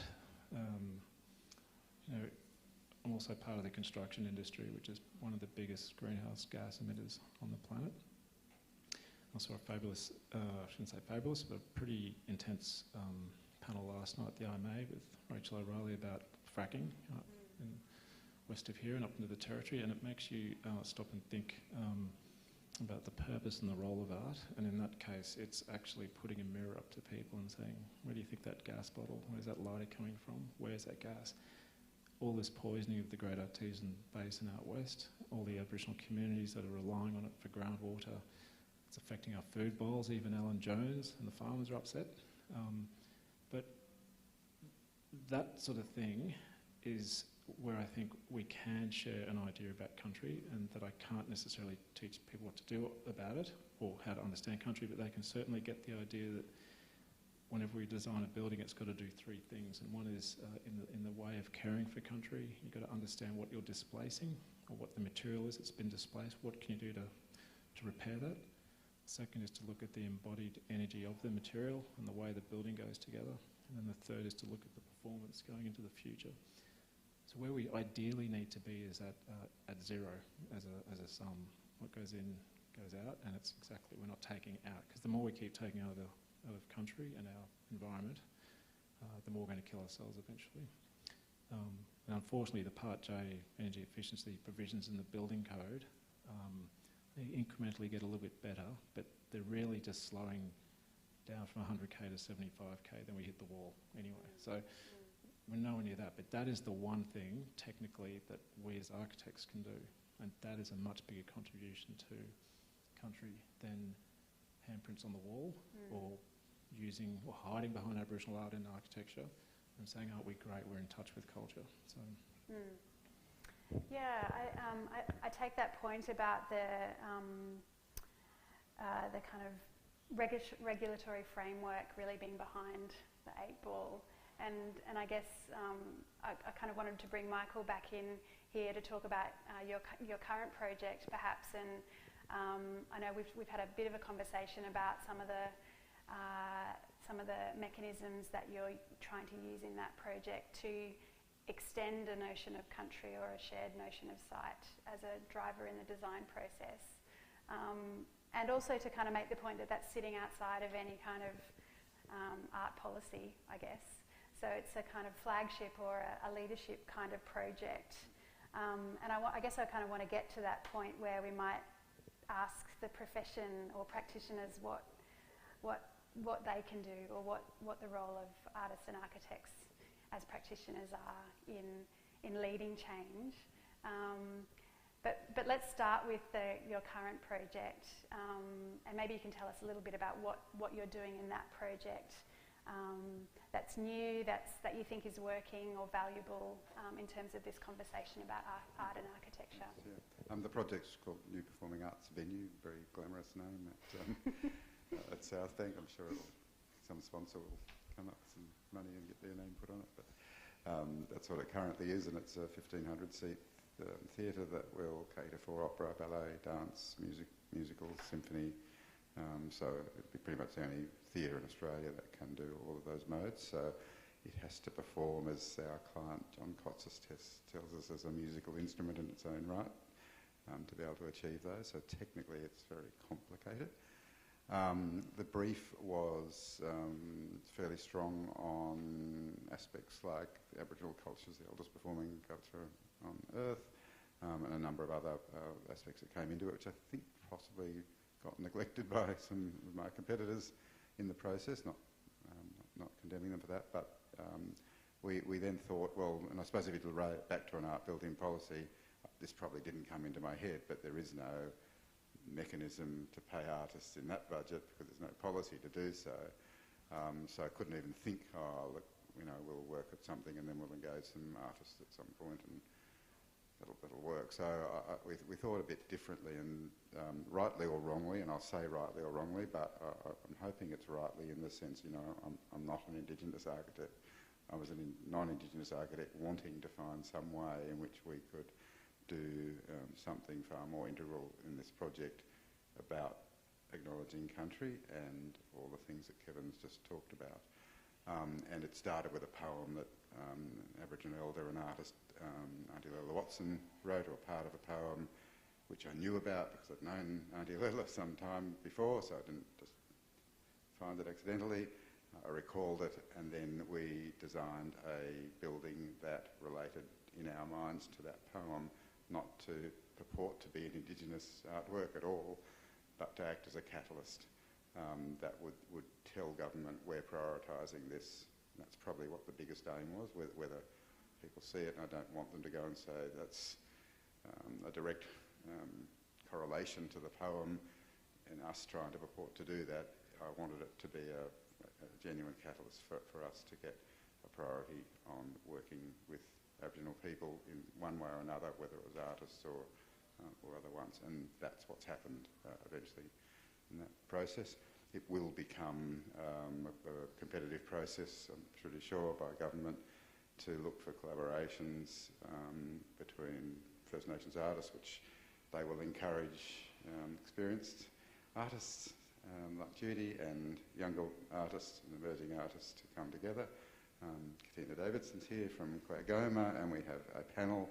I'm also part of the construction industry, which is one of the biggest greenhouse gas emitters on the planet. I saw a fabulous, I shouldn't say fabulous, but a pretty intense panel last night at the IMA with Rachel O'Reilly about fracking in west of here and up into the territory, and it makes you stop and think about the purpose and the role of art. And in that case, it's actually putting a mirror up to people and saying, where do you think that gas bottle, where's that lighter coming from, where's that gas? All this poisoning of the Great Artesian Basin out west, all the Aboriginal communities that are relying on it for groundwater, it's affecting our food bowls. Even Alan Jones and the farmers are upset. But that sort of thing is where I think we can share an idea about country, and that I can't necessarily teach people what to do about it or how to understand country, but they can certainly get the idea that whenever we design a building, it's got to do three things. And one is in the way of caring for country, you've got to understand what you're displacing or what the material is that's been displaced. What can you do to to repair that. Second is to look at the embodied energy of the material and the way the building goes together. And then the third is to look at the performance going into the future. So where we ideally need to be is at zero as a sum. What goes in goes out, and it's exactly, we're not taking out, because the more we keep taking out of country and our environment, the more we're going to kill ourselves eventually. And unfortunately, the Part J energy efficiency provisions in the building code, they incrementally get a little bit better, but they're really just slowing down from 100k to 75k, then we hit the wall anyway. So we're nowhere near that, but that is the one thing technically that we as architects can do, and that is a much bigger contribution to country than handprints on the wall or using or hiding behind Aboriginal art in architecture and saying, aren't we great, we're in touch with culture. So. Yeah, I take that point about the kind of regulatory framework really being behind the 8 ball, and I guess I kind of wanted to bring Michael back in here to talk about your current project perhaps, and I know we've had a bit of a conversation about some of the mechanisms that you're trying to use in that project to extend a notion of country or a shared notion of site as a driver in the design process. And also to kind of make the point that that's sitting outside of any kind of art policy, I guess. So it's a kind of flagship or a leadership kind of project. And I guess I kind of want to get to that point where we might ask the profession or practitioners what they can do, or what the role of artists and architects as practitioners are in leading change. But let's start with your current project, and maybe you can tell us a little bit about what you're doing in that project that's new, that you think is working or valuable in terms of this conversation about art and architecture. Yeah. The project's called New Performing Arts Venue, very glamorous name at South Bank. I'm sure some sponsor will come up with some money and get their name put on it, but that's what it currently is, and it's a 1,500 seat theatre that will cater for opera, ballet, dance, musical, symphony. So it'd be pretty much the only theatre in Australia that can do all of those modes. So it has to perform, as our client John Kotsis tells us, as a musical instrument in its own right, to be able to achieve those. So technically it's very complicated. The brief was fairly strong on aspects like the Aboriginal culture is the oldest performing culture on earth, and a number of other aspects that came into it, which I think possibly got neglected by some of my competitors in the process, not condemning them for that, but we then thought, well, and I suppose if you relate it back to an art building policy, this probably didn't come into my head, but there is no mechanism to pay artists in that budget because there's no policy to do so. So I couldn't even think, oh, look, we'll work at something and then we'll engage some artists at some point and that'll work. So we thought a bit differently, and rightly or wrongly, and I'll say rightly or wrongly, but I'm hoping it's rightly in the sense, I'm not an Indigenous architect. I was a non-Indigenous architect wanting to find some way in which we could do something far more integral in this project about acknowledging country and all the things that Kevin's just talked about. And it started with a poem that Aboriginal elder and artist Auntie Isabella Watson wrote, or part of a poem which I knew about because I'd known Auntie Isabella some time before, so I didn't just find it accidentally. I recalled it, and then we designed a building that related in our minds to that poem, not to purport to be an Indigenous artwork at all, but to act as a catalyst that would tell government we're prioritising this. And that's probably what the biggest aim was, whether people see it, and I don't want them to go and say that's a direct correlation to the poem and us trying to purport to do that. I wanted it to be a genuine catalyst for us to get a priority on working with Aboriginal people in one way or another, whether it was artists or other ones, and that's what's happened eventually in that process. It will become a competitive process, I'm pretty sure, by government to look for collaborations between First Nations artists, which they will encourage experienced artists like Judy and younger artists and emerging artists to come together. Katina Davidson's here from Quagoma, and we have a panel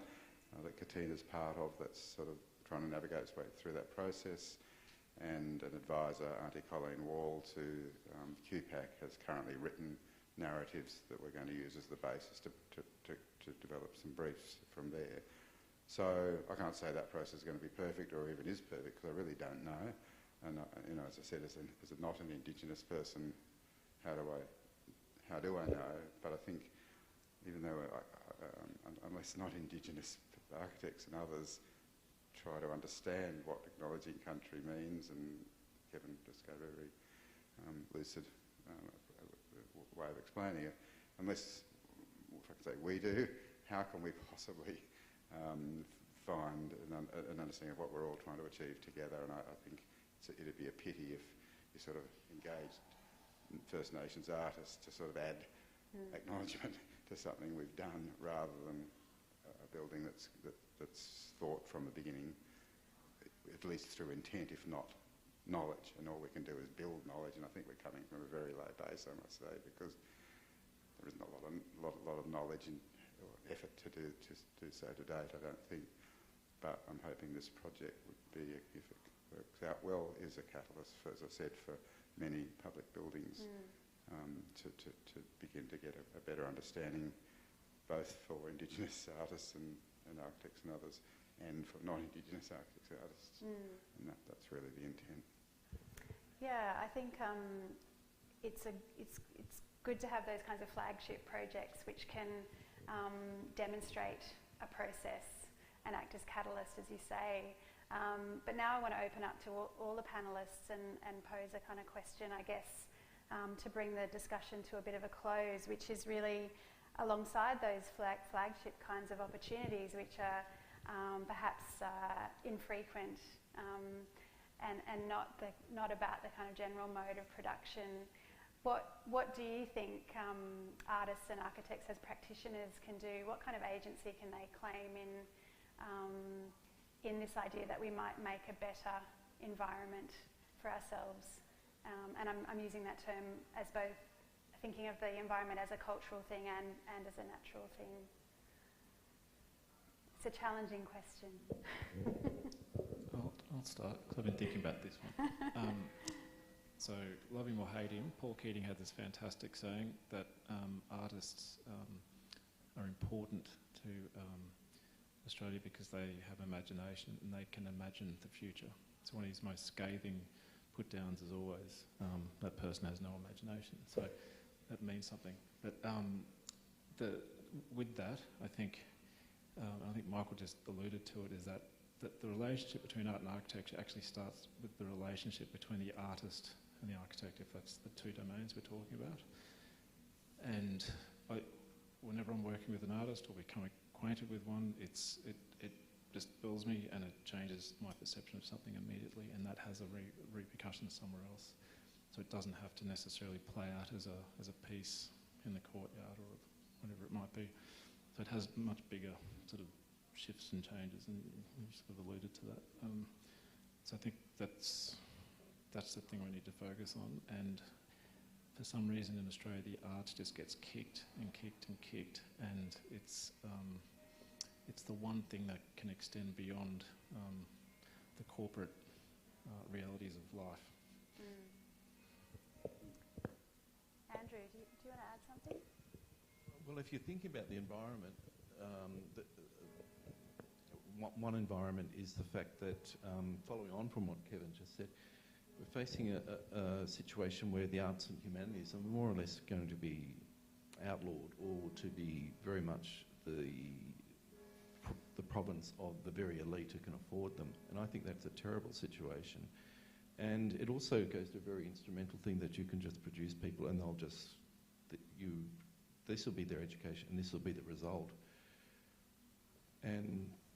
that Katina's part of that's sort of trying to navigate its way through that process, and an advisor, Auntie Colleen Wall, to QPAC, has currently written narratives that we're going to use as the basis to develop some briefs from there. So I can't say that process is going to be perfect or even is perfect, because I really don't know. And as I said, as a not an Indigenous person, how do I know? But I think, even though unless not Indigenous architects and others try to understand what acknowledging country means, and Kevin just gave a very lucid way of explaining it, unless, if I can say we do, how can we possibly find an understanding of what we're all trying to achieve together? And I think it'd be a pity if you sort of engaged First Nations artists to sort of add acknowledgement to something we've done, rather than a building that's thought from the beginning, at least through intent, if not knowledge. And all we can do is build knowledge, and I think we're coming from a very low base, I must say, because there isn't a lot of knowledge or effort to do so to date, I don't think. But I'm hoping this project would be, if it works out well, is a catalyst, for, as I said, for many public buildings to begin to get a better understanding, both for Indigenous artists and architects and others, and for non-Indigenous architects and artists. And that's really the intent. Yeah, I think it's good to have those kinds of flagship projects which can demonstrate a process and act as catalyst, as you say. But now I want to open up to all the panellists and pose a kind of question, I guess, to bring the discussion to a bit of a close, which is really alongside those flagship kinds of opportunities, which are perhaps infrequent and not about the kind of general mode of production. What do you think artists and architects as practitioners can do? What kind of agency can they claim in this idea that we might make a better environment for ourselves? And I'm using that term as both thinking of the environment as a cultural thing and as a natural thing. It's a challenging question. I'll start, because I've been thinking about this one. So, love him or hate him, Paul Keating had this fantastic saying that artists are important to Australia because they have imagination and they can imagine the future. It's one of his most scathing put-downs as always. That person has no imagination, so that means something. But with that, I think Michael just alluded to it, is that the relationship between art and architecture actually starts with the relationship between the artist and the architect, if that's the two domains we're talking about. And whenever I'm working with an artist or become acquainted with one, it just fills me and it changes my perception of something immediately, and that has a repercussion somewhere else. So it doesn't have to necessarily play out as a piece in the courtyard or whatever it might be. So it has much bigger sort of shifts and changes, and you sort of alluded to that. So I think that's the thing we need to focus on. And for some reason in Australia, the arts just gets kicked and kicked and kicked, and it's the one thing that can extend beyond the corporate realities of life. Andrew, do you want to add something? Well, if you're thinking about the environment, one environment is the fact that, following on from what Kevin just said, we're facing a situation where the arts and humanities are more or less going to be outlawed, or to be very much the province of the very elite who can afford them. And I think that's a terrible situation. And it also goes to a very instrumental thing that you can just produce people and they'll just, this will be their education and this will be the result.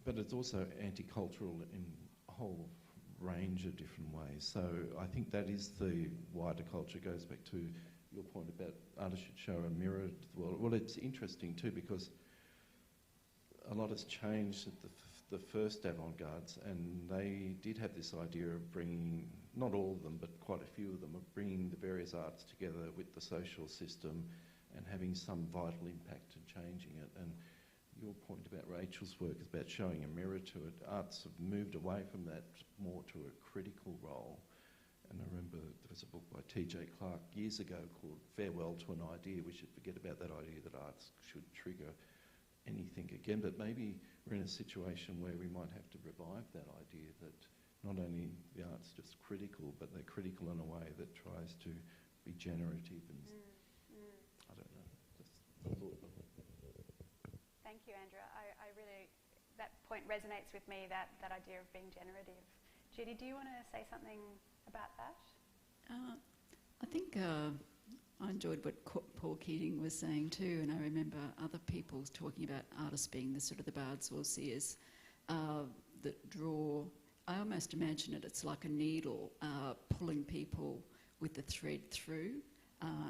But it's also anti-cultural in a whole range of different ways. So I think that is the wider culture. It goes back to your point about artists should show a mirror to the world. Well, it's interesting too, because a lot has changed. the first avant-gardes, and they did have this idea of bringing, not all of them, but quite a few of them, of bringing the various arts together with the social system and having some vital impact and changing it. And your point about Rachel's work is about showing a mirror to it. Arts have moved away from that more to a critical role. And I remember there was a book by T.J. Clarke years ago called Farewell to an Idea. We should forget about that idea that arts should trigger anything again, but maybe we're in a situation where we might have to revive that idea that not only the arts just critical, but they're critical in a way that tries to be generative and I don't know, just a thought. Thank you, Andrew. I really, that point resonates with me, that idea of being generative. Judy, do you want to say something about that? I think I enjoyed what Paul Keating was saying too, and I remember other people talking about artists being the sort of the bards or seers that draw. I almost imagine it's like a needle pulling people with the thread through,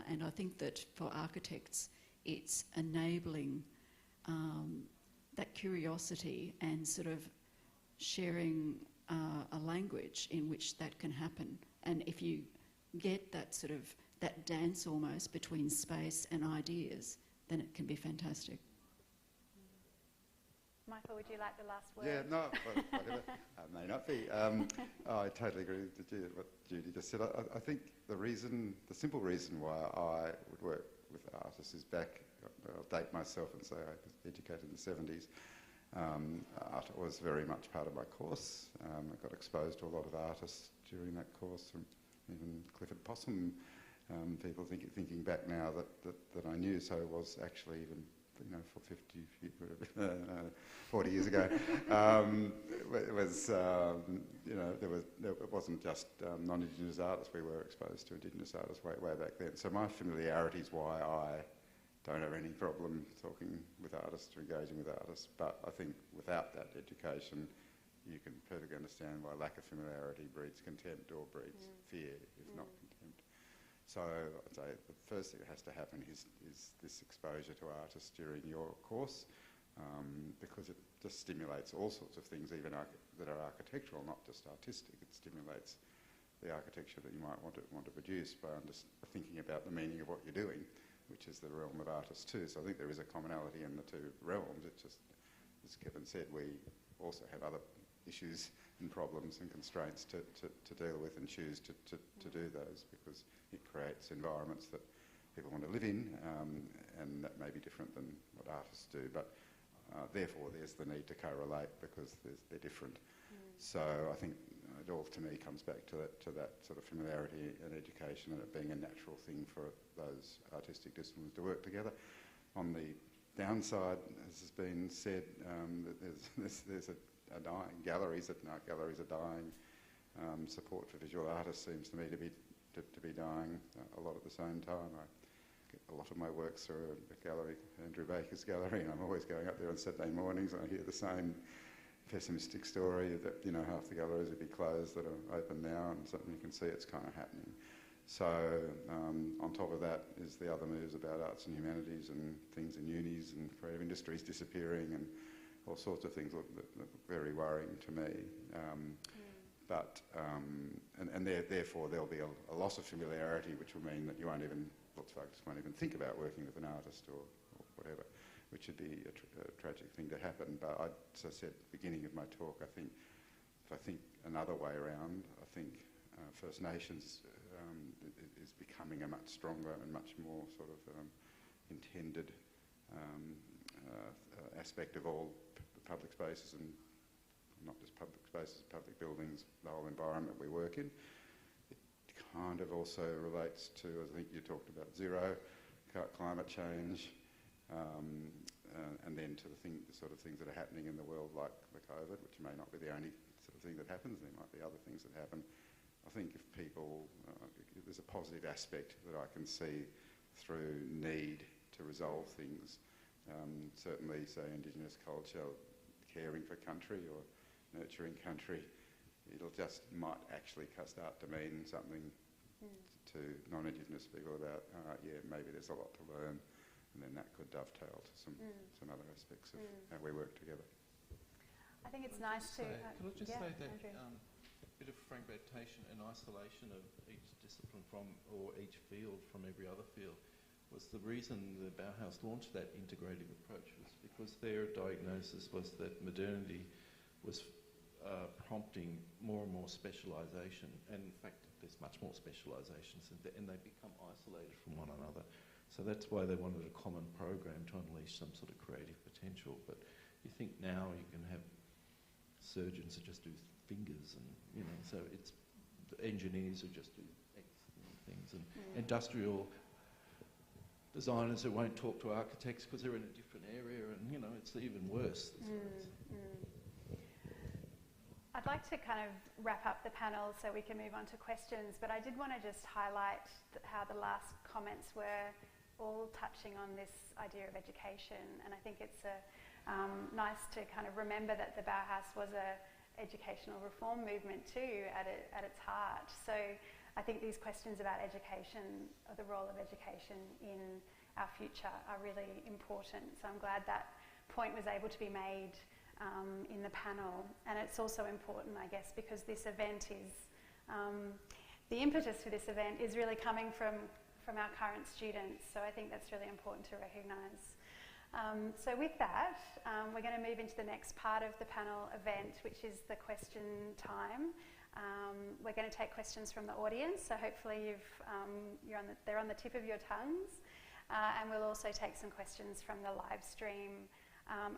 and I think that for architects it's enabling that curiosity and sort of sharing a language in which that can happen. And if you get that sort of that dance almost between space and ideas, then it can be fantastic. Michael, would you like the last word? Yeah, no, whatever. May not be. I totally agree with what Judy just said. I think the simple reason why I would work with artists is back, I'll date myself and say I was educated in the 70s. Art was very much part of my course. I got exposed to a lot of artists during that course, from even Clifford Possum. People thinking back now that I knew, so was actually even, you know, for 40 years ago. It was, you know, it wasn't just non-Indigenous artists. We were exposed to Indigenous artists way back then. So my familiarity is why I don't have any problem talking with artists or engaging with artists. But I think without that education, you can perfectly understand why lack of familiarity breeds contempt or breeds fear, if not contempt. So I'd say the first thing that has to happen is this exposure to artists during your course, because it just stimulates all sorts of things, even that are architectural, not just artistic. It stimulates the architecture that you might want to produce by thinking about the meaning of what you're doing, which is the realm of artists too. So I think there is a commonality in the two realms. It's just, as Kevin said, we also have other issues and problems and constraints to deal with and choose to do those, because it creates environments that people want to live in, and that may be different than what artists do, but therefore there's the need to correlate because they're different. So I think it all to me comes back to that sort of familiarity and education, and it being a natural thing for those artistic disciplines to work together. On the downside, as has been said, there's a dying art galleries are dying. Support for visual artists seems to me to be dying a lot at the same time. I get a lot of my works through a gallery, Andrew Baker's gallery, and I'm always going up there on Saturday mornings and I hear the same pessimistic story that, you know, half the galleries would be closed that are open now, and something you can see it's kind of happening. So on top of that is the other news about arts and humanities and things in unis and creative industries disappearing and all sorts of things that look very worrying to me. But therefore there'll be a loss of familiarity, which will mean that you won't even, lots of artists won't even think about working with an artist or whatever, which would be a tragic thing to happen. But as I said at the beginning of my talk, I think another way around, I think First Nations is becoming a much stronger and much more sort of intended aspect of all public spaces, and not just public spaces, public buildings, the whole environment we work in. It kind of also relates to, I think you talked about zero, climate change, and then to the sort of things that are happening in the world, like the COVID, which may not be the only sort of thing that happens. There might be other things that happen. I think if people, there's a positive aspect that I can see through need to resolve things. Certainly, say, Indigenous culture, caring for country or nurturing country, it'll just might actually start to mean something to non-Indigenous people about, yeah, maybe there's a lot to learn, and then that could dovetail to some other aspects of how we work together. I think it's nice to... Can I just yeah, say that Andrew. a bit of fragmentation and isolation of each discipline from, or each field from every other field, was the reason the Bauhaus launched that integrative approach, was because their diagnosis was that modernity was prompting more and more specialisation, and in fact there's much more specialisation, and they become isolated from one another. So that's why they wanted a common program to unleash some sort of creative potential. But you think now you can have surgeons who just do fingers, and so it's engineers who just do X things, and industrial designers who won't talk to architects because they're in a different area, and it's even worse. I'd like to kind of wrap up the panel so we can move on to questions, but I did want to just highlight how the last comments were all touching on this idea of education, and I think it's nice to kind of remember that the Bauhaus was a educational reform movement too at its heart. So I think these questions about education, or the role of education in our future, are really important. So I'm glad that point was able to be made in the panel. And it's also important, I guess, because this event is, the impetus for this event is really coming from our current students. So I think that's really important to recognise. So with that, we're going to move into the next part of the panel event, which is the question time. We're going to take questions from the audience, so hopefully they're on the tip of your tongues. And we'll also take some questions from the live stream.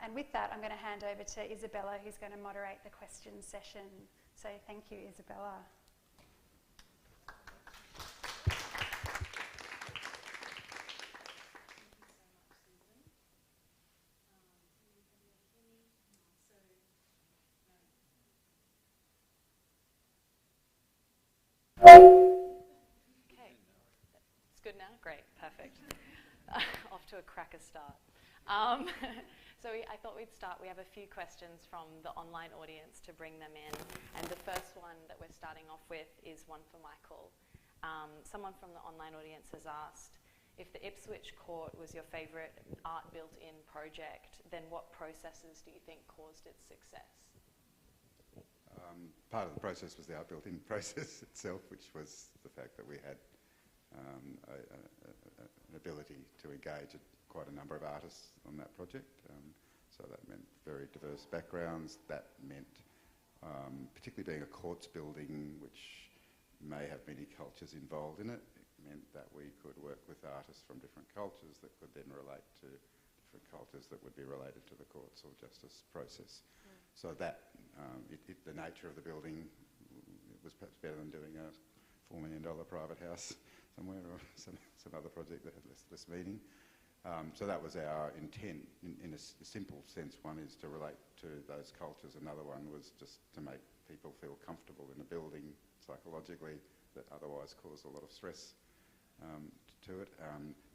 And with that, I'm going to hand over to Isabella, who's going to moderate the question session. So thank you, Isabella. Okay, it's good now? Great, perfect. Off to a cracker start. So I thought we'd start, we have a few questions from the online audience to bring them in. And the first one that we're starting off with is one for Michael. Someone from the online audience has asked, if the Ipswich Court was your favourite art built-in project, then what processes do you think caused its success? Part of the process was the art built-in process itself, which was the fact that we had an ability to engage quite a number of artists on that project. So that meant very diverse backgrounds. That meant, particularly being a courts building, which may have many cultures involved in it, it meant that we could work with artists from different cultures that could then relate to different cultures that would be related to the courts or justice process. So that, the nature of the building, it was perhaps better than doing a $4 million private house somewhere, or some other project that had less meaning. So that was our intent in a simple sense. One is to relate to those cultures. Another one was just to make people feel comfortable in a building psychologically that otherwise caused a lot of stress to it.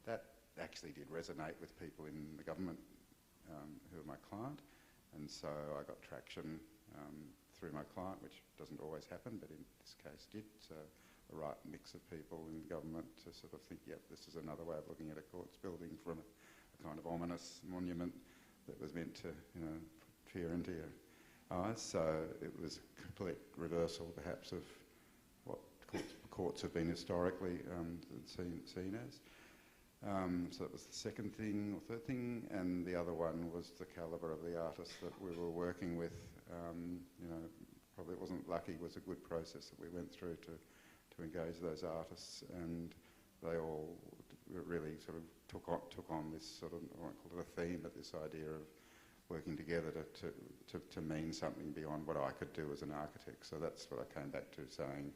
That actually did resonate with people in the government who are my client. And so I got traction through my client, which doesn't always happen, but in this case did. So the right mix of people in government to sort of think, yep, this is another way of looking at a courts building from a kind of ominous monument that was meant to, put fear into your eyes. So it was a complete reversal, perhaps, of what courts have been historically seen as. So that was the second thing or third thing, and the other one was the calibre of the artists that we were working with. Probably it wasn't lucky, it was a good process that we went through to engage those artists, and they all really sort of took on this sort of, I won't call it a theme, but this idea of working together to mean something beyond what I could do as an architect. So that's what I came back to, saying,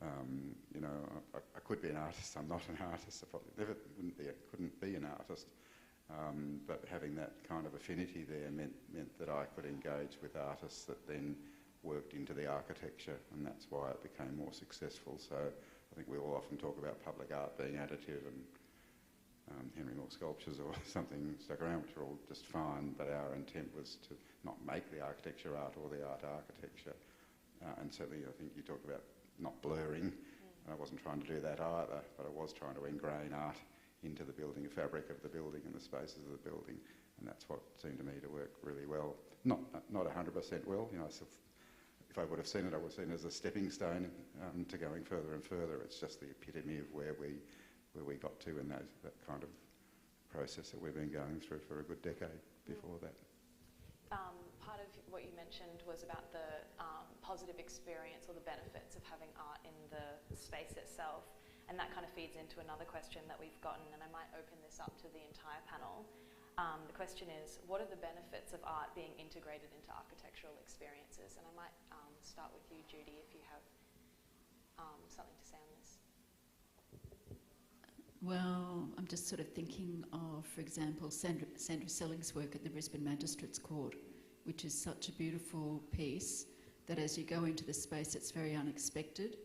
I could be an artist, I'm not an artist, I probably couldn't be an artist, but having that kind of affinity there meant that I could engage with artists that then worked into the architecture, and that's why it became more successful. So I think we all often talk about public art being additive and Henry Moore sculptures or something stuck around, which are all just fine, but our intent was to not make the architecture art or the art architecture. And certainly I think you talked about not blurring, and I wasn't trying to do that either, but I was trying to ingrain art into the building, the fabric of the building and the spaces of the building, and that's what seemed to me to work really well. Not 100% well, you know, if I would have seen it, I would have seen it as a stepping stone to going further and further. It's just the epitome of where we got to in that kind of process that we've been going through for a good decade before that. Part of what you mentioned was about the positive experience or the benefits of having art in the space itself, and that kind of feeds into another question that we've gotten, and I might open this up to the entire panel. The question is, what are the benefits of art being integrated into architectural experiences? And I might start with you, Judy, if you have something to say on this. Well, I'm just sort of thinking of, for example, Sandra Selling's work at the Brisbane Magistrates Court, which is such a beautiful piece that as you go into the space, it's very unexpected.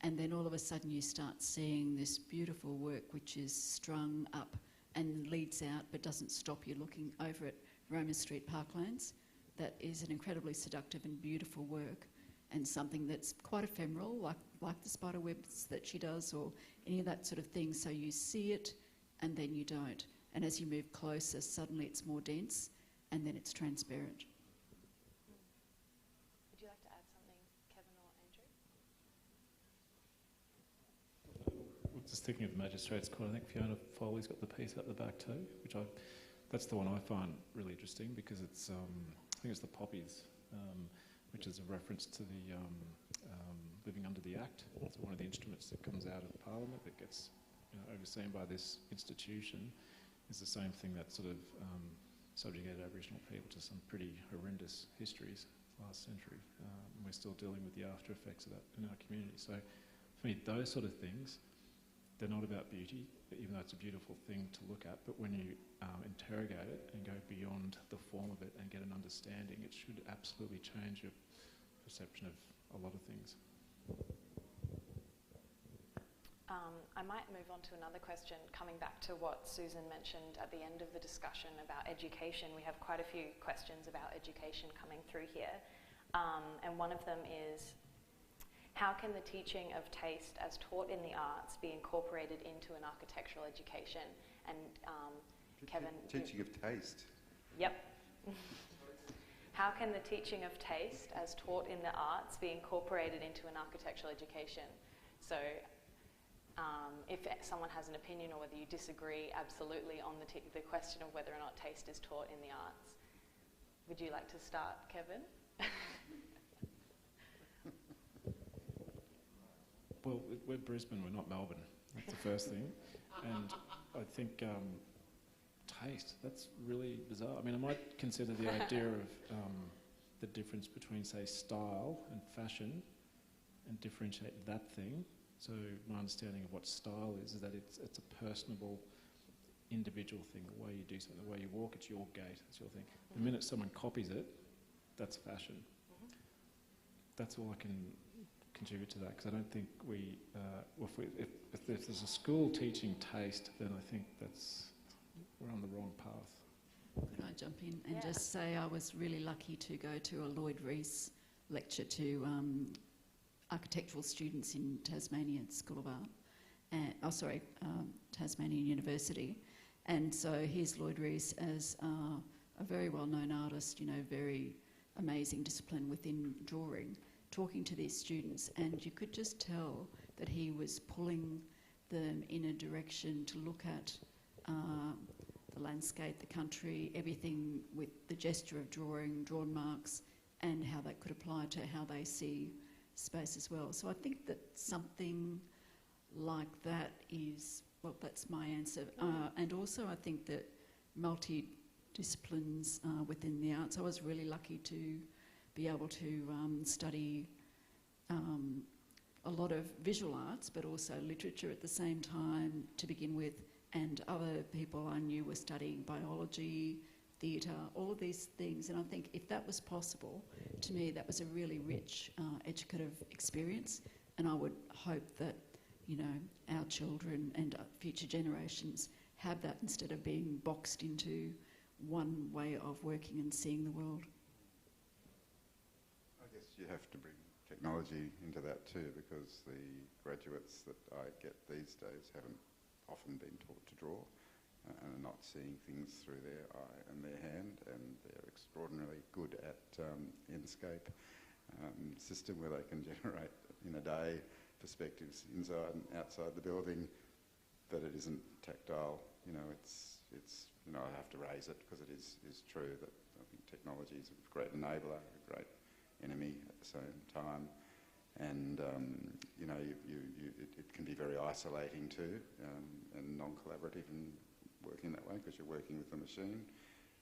And then all of a sudden you start seeing this beautiful work which is strung up and leads out but doesn't stop you looking over at Roma Street Parklands. That is an incredibly seductive and beautiful work, and something that's quite ephemeral, like the spider webs that she does or any of that sort of thing. So you see it and then you don't. And as you move closer, suddenly it's more dense and then it's transparent. Would you like to add something, Kevin or Andrew? Just thinking of the Magistrates Court, I think Fiona Foley's got the piece at the back too, that's the one I find really interesting because it's, I think it's the poppies, which is a reference to the Living Under the Act. It's one of the instruments that comes out of Parliament that gets overseen by this institution. Is the same thing that sort of subjugated Aboriginal people to some pretty horrendous histories last century. We're still dealing with the after effects of that in our community. So for me, those sort of things, they're not about beauty, even though it's a beautiful thing to look at, but when you interrogate it and go beyond the form of it and get an understanding, it should absolutely change your perception of a lot of things. I might move on to another question, coming back to what Susan mentioned at the end of the discussion about education. We have quite a few questions about education coming through here, and one of them is, how can the teaching of taste as taught in the arts be incorporated into an architectural education? And Kevin... Teaching of taste? Yep. How can the teaching of taste as taught in the arts be incorporated into an architectural education? So if someone has an opinion or whether you disagree absolutely on the question of whether or not taste is taught in the arts. Would you like to start, Kevin? Well, we're Brisbane, we're not Melbourne. That's the first thing. And I think taste, that's really bizarre. I mean, I might consider the idea of the difference between, say, style and fashion and differentiate that thing. So my understanding of what style is that it's a personable, individual thing, the way you do something, the way you walk, it's your gait, it's your thing. The minute someone copies it, that's fashion. That's all I can contribute to that, because I don't think if there's a school teaching taste, then I think we're on the wrong path. Could I jump in and just say I was really lucky to go to a Lloyd Rees lecture to architectural students in Tasmania School of Art, Tasmanian University. And so here's Lloyd Rees as a very well-known artist, very amazing discipline within drawing, talking to these students, and you could just tell that he was pulling them in a direction to look at the landscape, the country, everything with the gesture of drawing, drawn marks, and how that could apply to how they see space as well. So I think that something like that is, well, that's my answer. And also I think that multi-disciplines within the arts, I was really lucky to be able to study a lot of visual arts, but also literature at the same time to begin with, and other people I knew were studying biology, theatre, all of these things. And I think if that was possible, to me that was a really rich educative experience, and I would hope that our children and future generations have that instead of being boxed into one way of working and seeing the world. I guess you have to bring technology into that too, because the graduates that I get these days haven't often been taught to draw and are not seeing things through their eye and their hand, and they're extraordinarily good at Enscape system where they can generate in a day perspectives inside and outside the building, but it isn't tactile. You know, it's you know, I have to raise it because it is true that I think technology is a great enabler, a great enemy at the same time, and you know, it can be very isolating too, and non-collaborative and working that way, because you're working with the machine,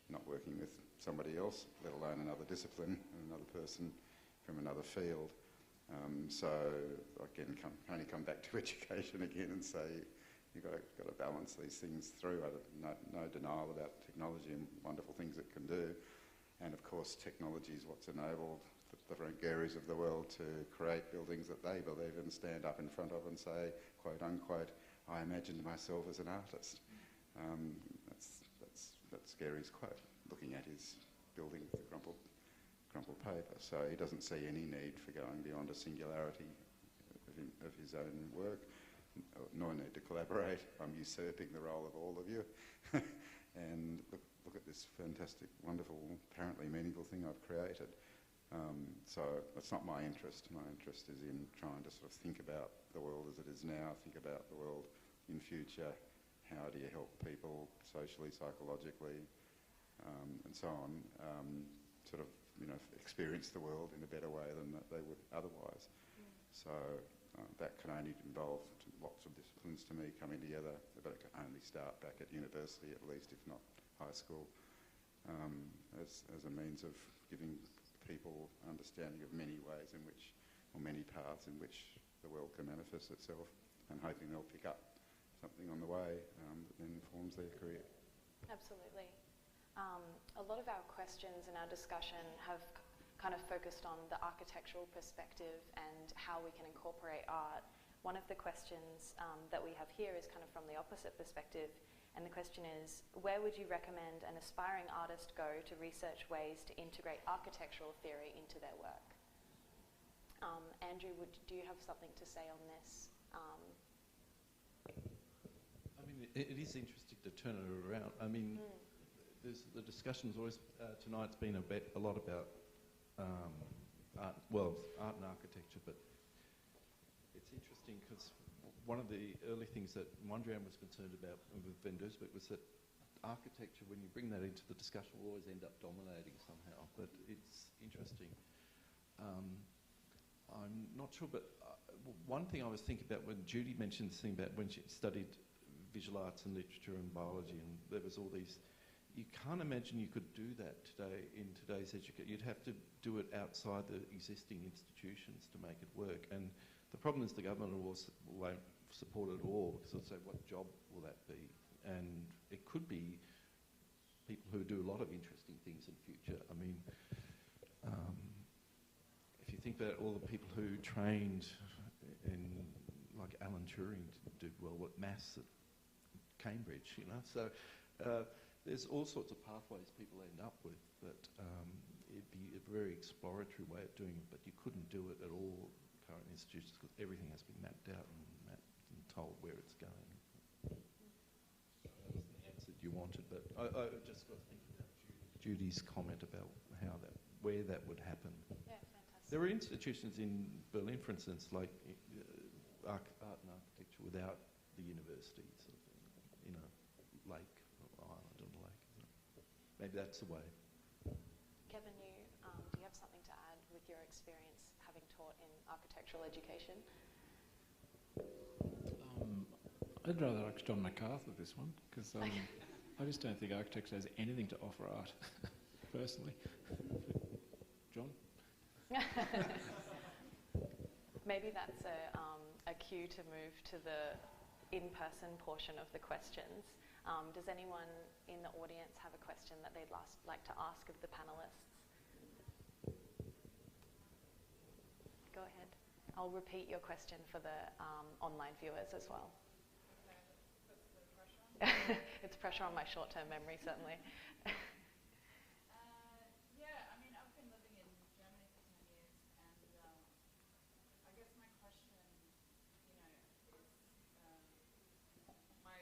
not working with somebody else, let alone another discipline, another person from another field. So again, only come back to education again and say you've got to balance these things through. No denial about technology and wonderful things it can do, and of course technology is what's enabled the Frank Gehry's of the world to create buildings that they believe and stand up in front of and say, quote unquote, I imagined myself as an artist. That's Gehry's quote, looking at his building with the crumpled paper. So he doesn't see any need for going beyond a singularity of his own work, nor need to collaborate. I'm usurping the role of all of you. And look at this fantastic, wonderful, apparently meaningful thing I've created. So that's not my interest. My interest is in trying to sort of think about the world as it is now, think about the world in future. How do you help people socially, psychologically, and so on, sort of, you know, experience the world in a better way than that they would otherwise. So that can only involve lots of disciplines to me coming together, but it can only start back at university at least, if not high school, as a means of giving people understanding of many ways in which, or many paths in which the world can manifest itself, and hoping they'll pick up something on the way that then informs their career. Absolutely. A lot of our questions and our discussion have kind of focused on the architectural perspective and how we can incorporate art. One of the questions that we have here is kind of from the opposite perspective, and the question is, where would you recommend an aspiring artist go to research ways to integrate architectural theory into their work? Andrew, do you have something to say on this? I mean, it is interesting to turn it around. I mean, the discussion's always, tonight's been a lot about art and architecture, but it's interesting because one of the early things that Mondrian was concerned about with Van Diersbeck was that architecture, when you bring that into the discussion, will always end up dominating somehow. But it's interesting. I'm not sure, but one thing I was thinking about when Judy mentioned this thing about when she studied visual arts and literature and biology, and there was all these, you can't imagine you could do that today in today's education. You'd have to do it outside the existing institutions to make it work. And the problem is the government won't support it all, because they'll say, what job will that be? And it could be people who do a lot of interesting things in future. I mean, if you think about all the people who trained in, like Alan Turing did well at maths at Cambridge, you know. So there's all sorts of pathways people end up with, but it'd be a very exploratory way of doing it, but you couldn't do it at all current institutions because everything has been mapped out and told where it's going. So that was the answer you wanted, but I just got thinking about Judy's comment about where that would happen. Yeah, fantastic. There are institutions in Berlin, for instance, like art and architecture without the university, sort of, you know, lake or island on the lake. Maybe that's the way. Kevin, do you have something to add with your experience having taught in architectural education? I'd rather ask John MacArthur this one, because I just don't think architecture has anything to offer art, personally. John? Maybe that's a cue to move to the in-person portion of the questions. Does anyone in the audience have a question that they'd like to ask of the panellists? Go ahead. I'll repeat your question for the online viewers as well. It's pressure on my short-term memory, certainly. Yeah, I mean, I've been living in Germany for 10 years, and I guess my question, you know, is my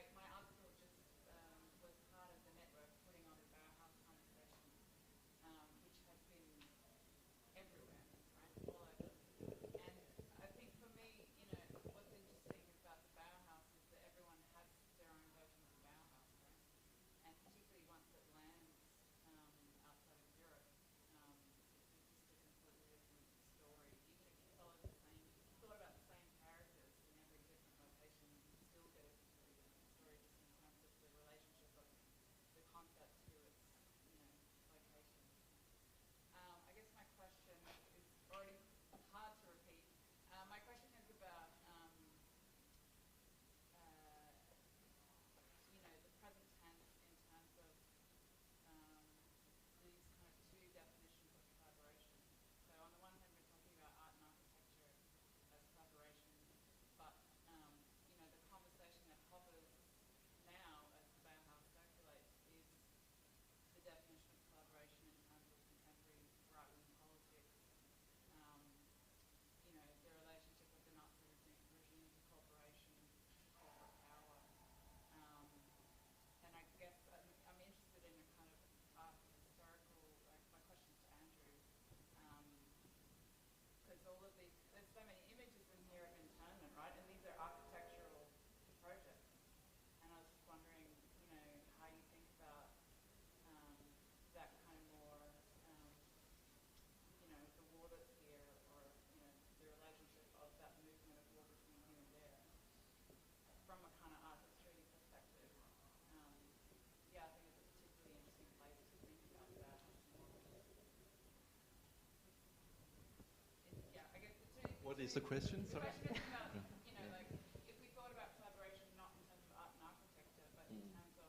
is the question? The Sorry. question is about, you know, like, if we thought about collaboration not in terms of art and architecture, but in terms of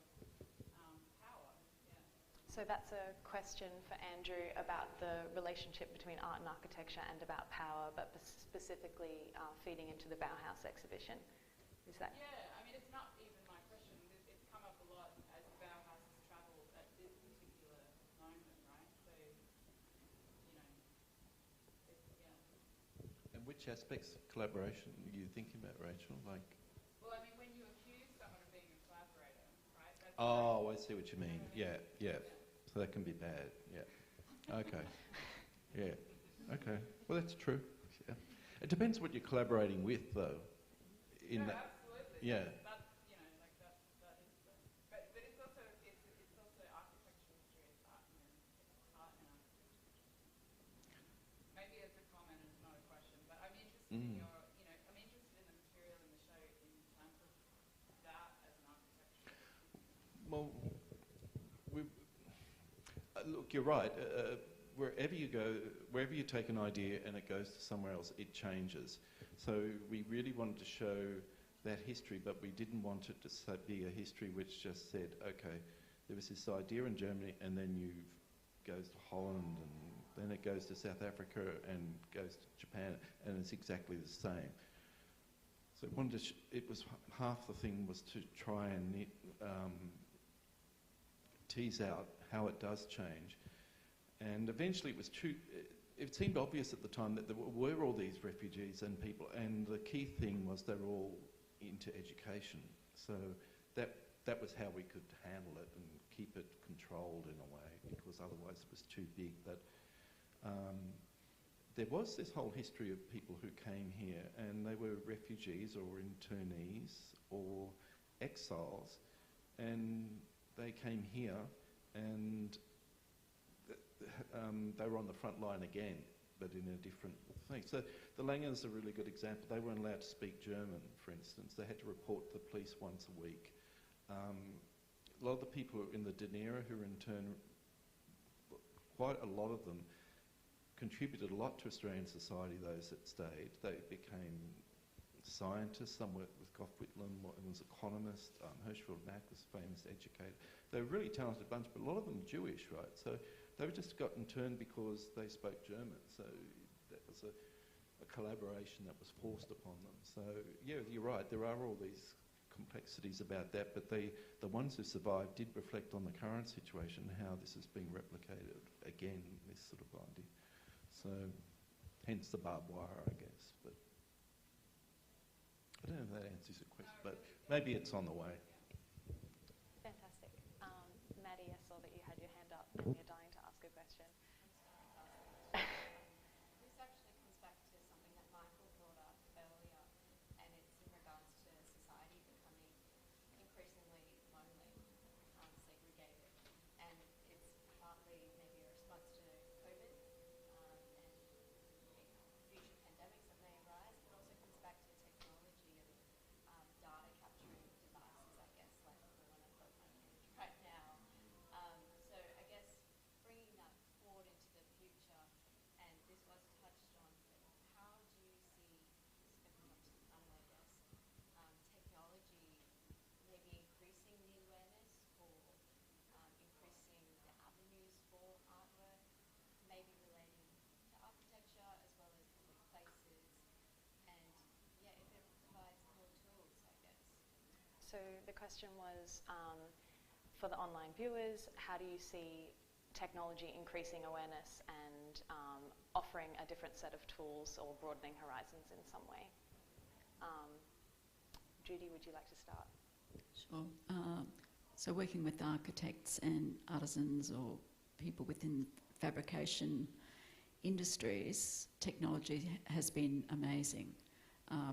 power, yeah. So that's a question for Andrew about the relationship between art and architecture and about power, but specifically feeding into the Bauhaus exhibition. Is that? Yeah, I mean, it's not even my question. It's come up a lot as the Bauhaus has travelled at this particular moment, right? So, you know, yeah. And which aspects of collaboration are you thinking about, Rachel? Like, well, I mean, when you accuse someone of being a collaborator, right? That's oh, I see what you mean. Yeah, yeah. So that can be bad. Yeah. Okay. Yeah. Okay. Well, that's true. Yeah. It depends what you're collaborating with, though. In no, that. Absolutely. Yeah. That's, you know, like that is the, but it's also architectural history. It's art and architecture. Maybe it's a comment and it's not a question, but I'm interested in your, you know, I'm interested in the material in the show in terms of that as an architectural. Well, look, you're right. Wherever you go, wherever you take an idea and it goes to somewhere else, it changes. So we really wanted to show that history, but we didn't want it to be a history which just said, okay, there was this idea in Germany, and then goes to Holland, and then it goes to South Africa, and goes to Japan, and it's exactly the same. So we wanted to it was half the thing was to try and tease out how it does change. And eventually it seemed obvious at the time that there were all these refugees and people, and the key thing was they were all into education. So that was how we could handle it and keep it controlled in a way, because otherwise it was too big. But there was this whole history of people who came here, and they were refugees or internees or exiles, and they came here, and they were on the front line again, but in a different thing. So the Langers are a really good example. They weren't allowed to speak German, for instance. They had to report to the police once a week. A lot of the people in the Danera who were in turn, quite a lot of them contributed a lot to Australian society, those that stayed. They became scientists. Some worked with Gough Whitlam, one was economist. Hirschfeld Mack was a famous educator. They were a really talented bunch, but a lot of them Jewish, right? So they were just got interned because they spoke German. So that was a collaboration that was forced upon them. So yeah, you're right. There are all these complexities about that, but the ones who survived did reflect on the current situation, how this is being replicated again, this sort of idea. So hence the barbed wire, I guess. But I don't know if that answers your question, but maybe it's on the way. Fantastic. Maddie, I saw that you had your hand up and you're dying to ask a question. This actually comes back to something that Michael brought up earlier, and it's in regards to society becoming increasingly lonely, segregated, and it's partly maybe a response to COVID and future pandemics that may arise, but also comes back to technology and data capturing devices, I guess, like the one I've got in my hand right now. So I guess bringing that forward into the future, and this was touched on, but how do you see, stepping up to the panel, I guess, technology maybe increasing the awareness or increasing the avenues for artwork, maybe relating to architecture as well as public places, and yeah, if it provides more tools, I guess. So the question was, for the online viewers, how do you see technology increasing awareness and offering a different set of tools or broadening horizons in some way? Judy, would you like to start? Sure. So working with architects and artisans or people within fabrication industries, technology has been amazing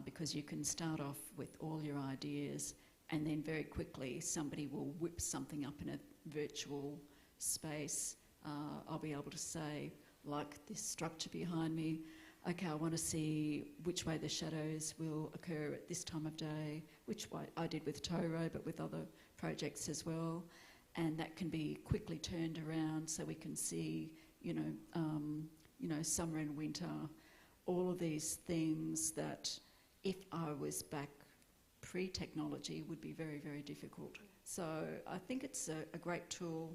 because you can start off with all your ideas, and then very quickly somebody will whip something up in a virtual space. I'll be able to say, like this structure behind me, okay, I want to see which way the shadows will occur at this time of day, which way I did with Toro, but with other projects as well. And that can be quickly turned around so we can see, summer and winter, all of these things that if I was back pre-technology would be very, very difficult. So I think it's a great tool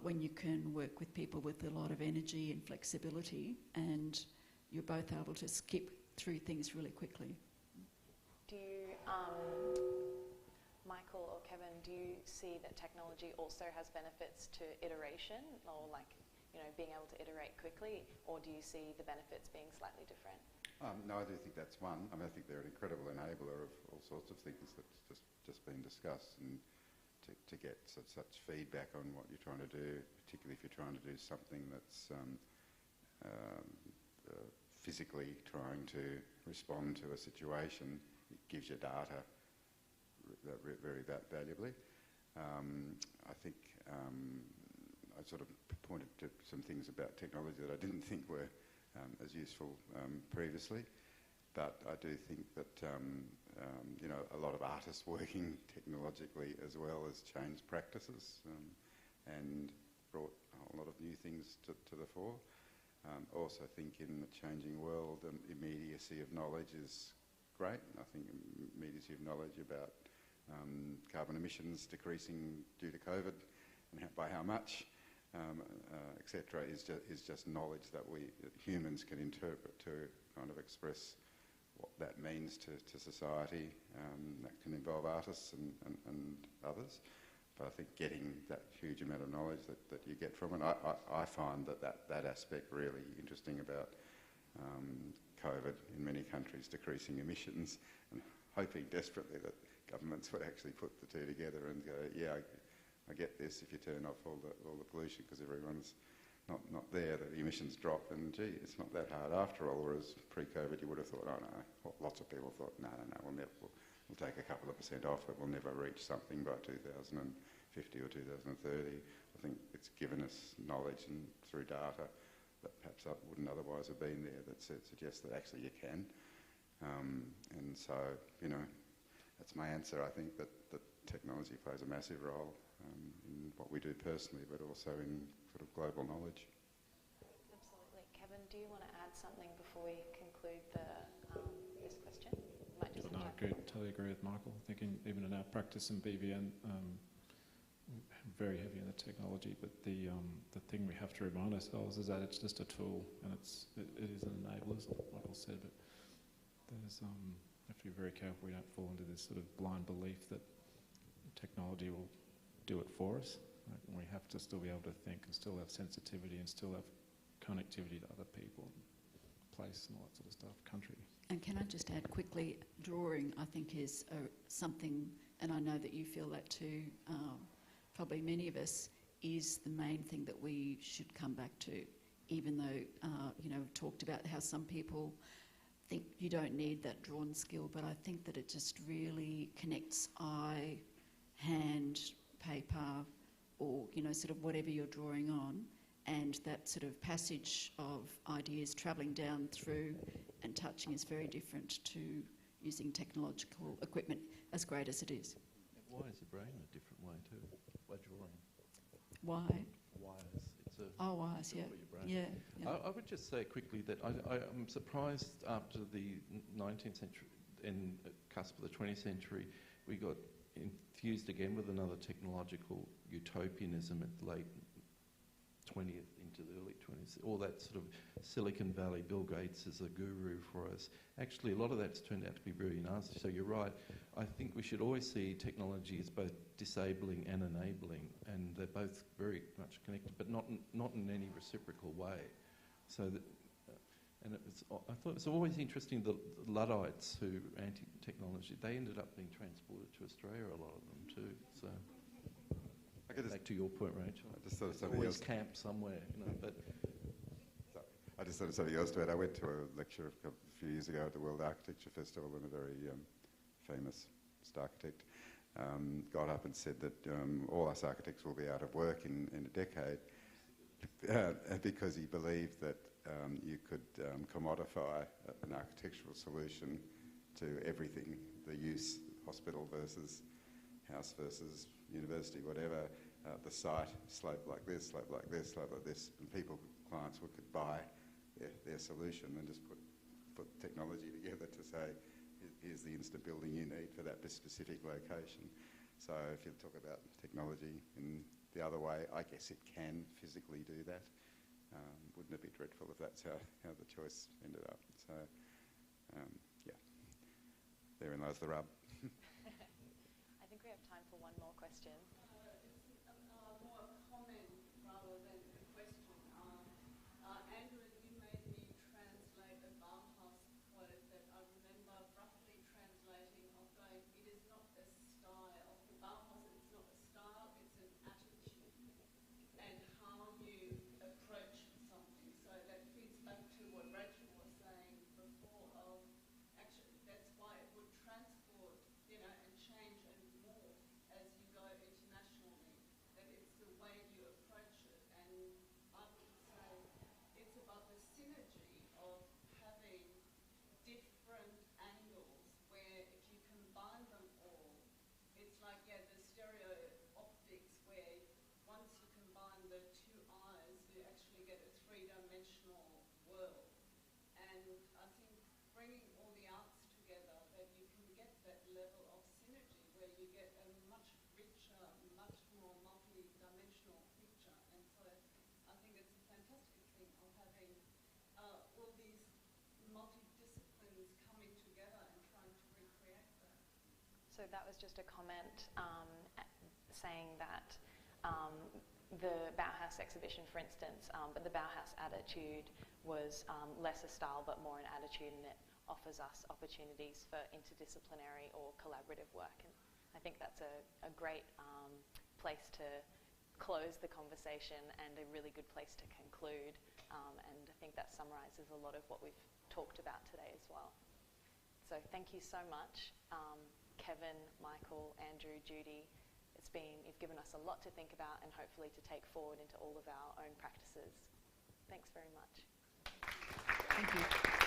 when you can work with people with a lot of energy and flexibility, and you're both able to skip through things really quickly. Do you, Michael or Kevin, do you see that technology also has benefits to iteration, or like, you know, being able to iterate quickly, or do you see the benefits being slightly different? No, I do think that's one. I mean, I think they're an incredible enabler of all sorts of things that's just been discussed, and to get such feedback on what you're trying to do, particularly if you're trying to do something that's physically trying to respond to a situation, it gives you data very valuably. I think I sort of pointed to some things about technology that I didn't think were as useful previously, but I do think that you know, a lot of artists working technologically as well has changed practices and brought a lot of new things to the fore. Also think in the changing world, immediacy of knowledge is great. I think immediacy of knowledge about carbon emissions decreasing due to COVID and by how much, etc., is just knowledge that humans can interpret to kind of express what that means to society. That can involve artists and others. But I think getting that huge amount of knowledge that you get from it, I find that aspect really interesting about COVID in many countries decreasing emissions, and hoping desperately that governments would actually put the two together and go, yeah, I get this if you turn off all the pollution because everyone's not there, that the emissions drop, and gee, it's not that hard after all, whereas pre-COVID you would have thought, oh no, well, lots of people thought, no, we'll take a couple of % off, but we'll never reach something by 2050 or 2030. I think it's given us knowledge and through data that perhaps wouldn't otherwise have been there that suggests that actually you can. And so, you know, that's my answer. I think that technology plays a massive role in what we do personally, but also in sort of global knowledge. Absolutely. Kevin, do you want to add something before we conclude this question? Might just no, I totally agree with Michael. Thinking even in our practice in BVN, very heavy in the technology, but the thing we have to remind ourselves is that it's just a tool, and it is an enabler, as Michael said, but there's have to be very careful we don't fall into this sort of blind belief that technology will do it for us. Right? And we have to still be able to think and still have sensitivity and still have connectivity to other people, place and all that sort of stuff, country. And can I just add quickly, drawing I think is something, and I know that you feel that too, probably many of us, is the main thing that we should come back to, even though, you know, we've talked about how some people think you don't need that drawn skill, but I think that it just really connects eye, hand, paper, or, you know, sort of whatever you're drawing on, and that sort of passage of ideas travelling down through and touching is very different to using technological equipment, as great as it is. Why is your brain a different way too? By drawing? Why? Wires. Wires, yeah. Yeah. I would just say quickly that I'm surprised after the 19th century and cusp of the 20th century, we got infused again with another technological utopianism at the late 20th into the early 20th. All that sort of Silicon Valley, Bill Gates is a guru for us. Actually, a lot of that's turned out to be very nasty. So you're right. I think we should always see technology as both disabling and enabling, and they're both very much connected, but not in any reciprocal way. So that, and I thought it's always interesting, the Luddites who were anti-technology, they ended up being transported to Australia, a lot of them too. So back to your point, Rachel. I just thought of something always else. Camp somewhere, you know. But I just thought of something else to add. I went to a lecture a few years ago at the World Architecture Festival, and a very famous architect got up and said that all us architects will be out of work in a decade because he believed that you could commodify an architectural solution to everything, the use, hospital versus house versus university, whatever, the site, slope like this, slope like this, slope like this, and clients could buy their solution and just put technology together to say, here's the instant building you need for that specific location. So if you talk about technology in the other way, I guess it can physically do that. Wouldn't it be dreadful if that's how the choice ended up? So, yeah, therein lies the rub. I think we have time for one more question. It's more a comment rather than a question. Andrew, you made me translate a Bauhaus quote that I remember roughly translating of going, it is not a style. The Bauhaus is not a style, it's an attitude. And how you approach something. So that feeds back to what Rachel was saying before of, actually, that's why it would transport, and change and morph as you go internationally. That it's the way you approach it. And I would say it's about the synergy of having different angles where if you combine them all, it's like, the stereo optics where once you combine the two eyes, you actually get a three-dimensional world. And I think bringing all the arts together, that you can get that level of synergy where you get a much richer, much more multi-dimensional picture. And so I think it's a fantastic thing of having all these multidisciplines coming together and trying to recreate that. So that was just a comment saying that the Bauhaus exhibition, for instance, but the Bauhaus attitude was less a style but more an attitude, and it offers us opportunities for interdisciplinary or collaborative work. And I think that's a great place to close the conversation and a really good place to conclude. And I think that summarises a lot of what we've talked about today as well. So thank you so much, Kevin, Michael, Andrew, Judy. You've given us a lot to think about and hopefully to take forward into all of our own practices. Thanks very much. Thank you.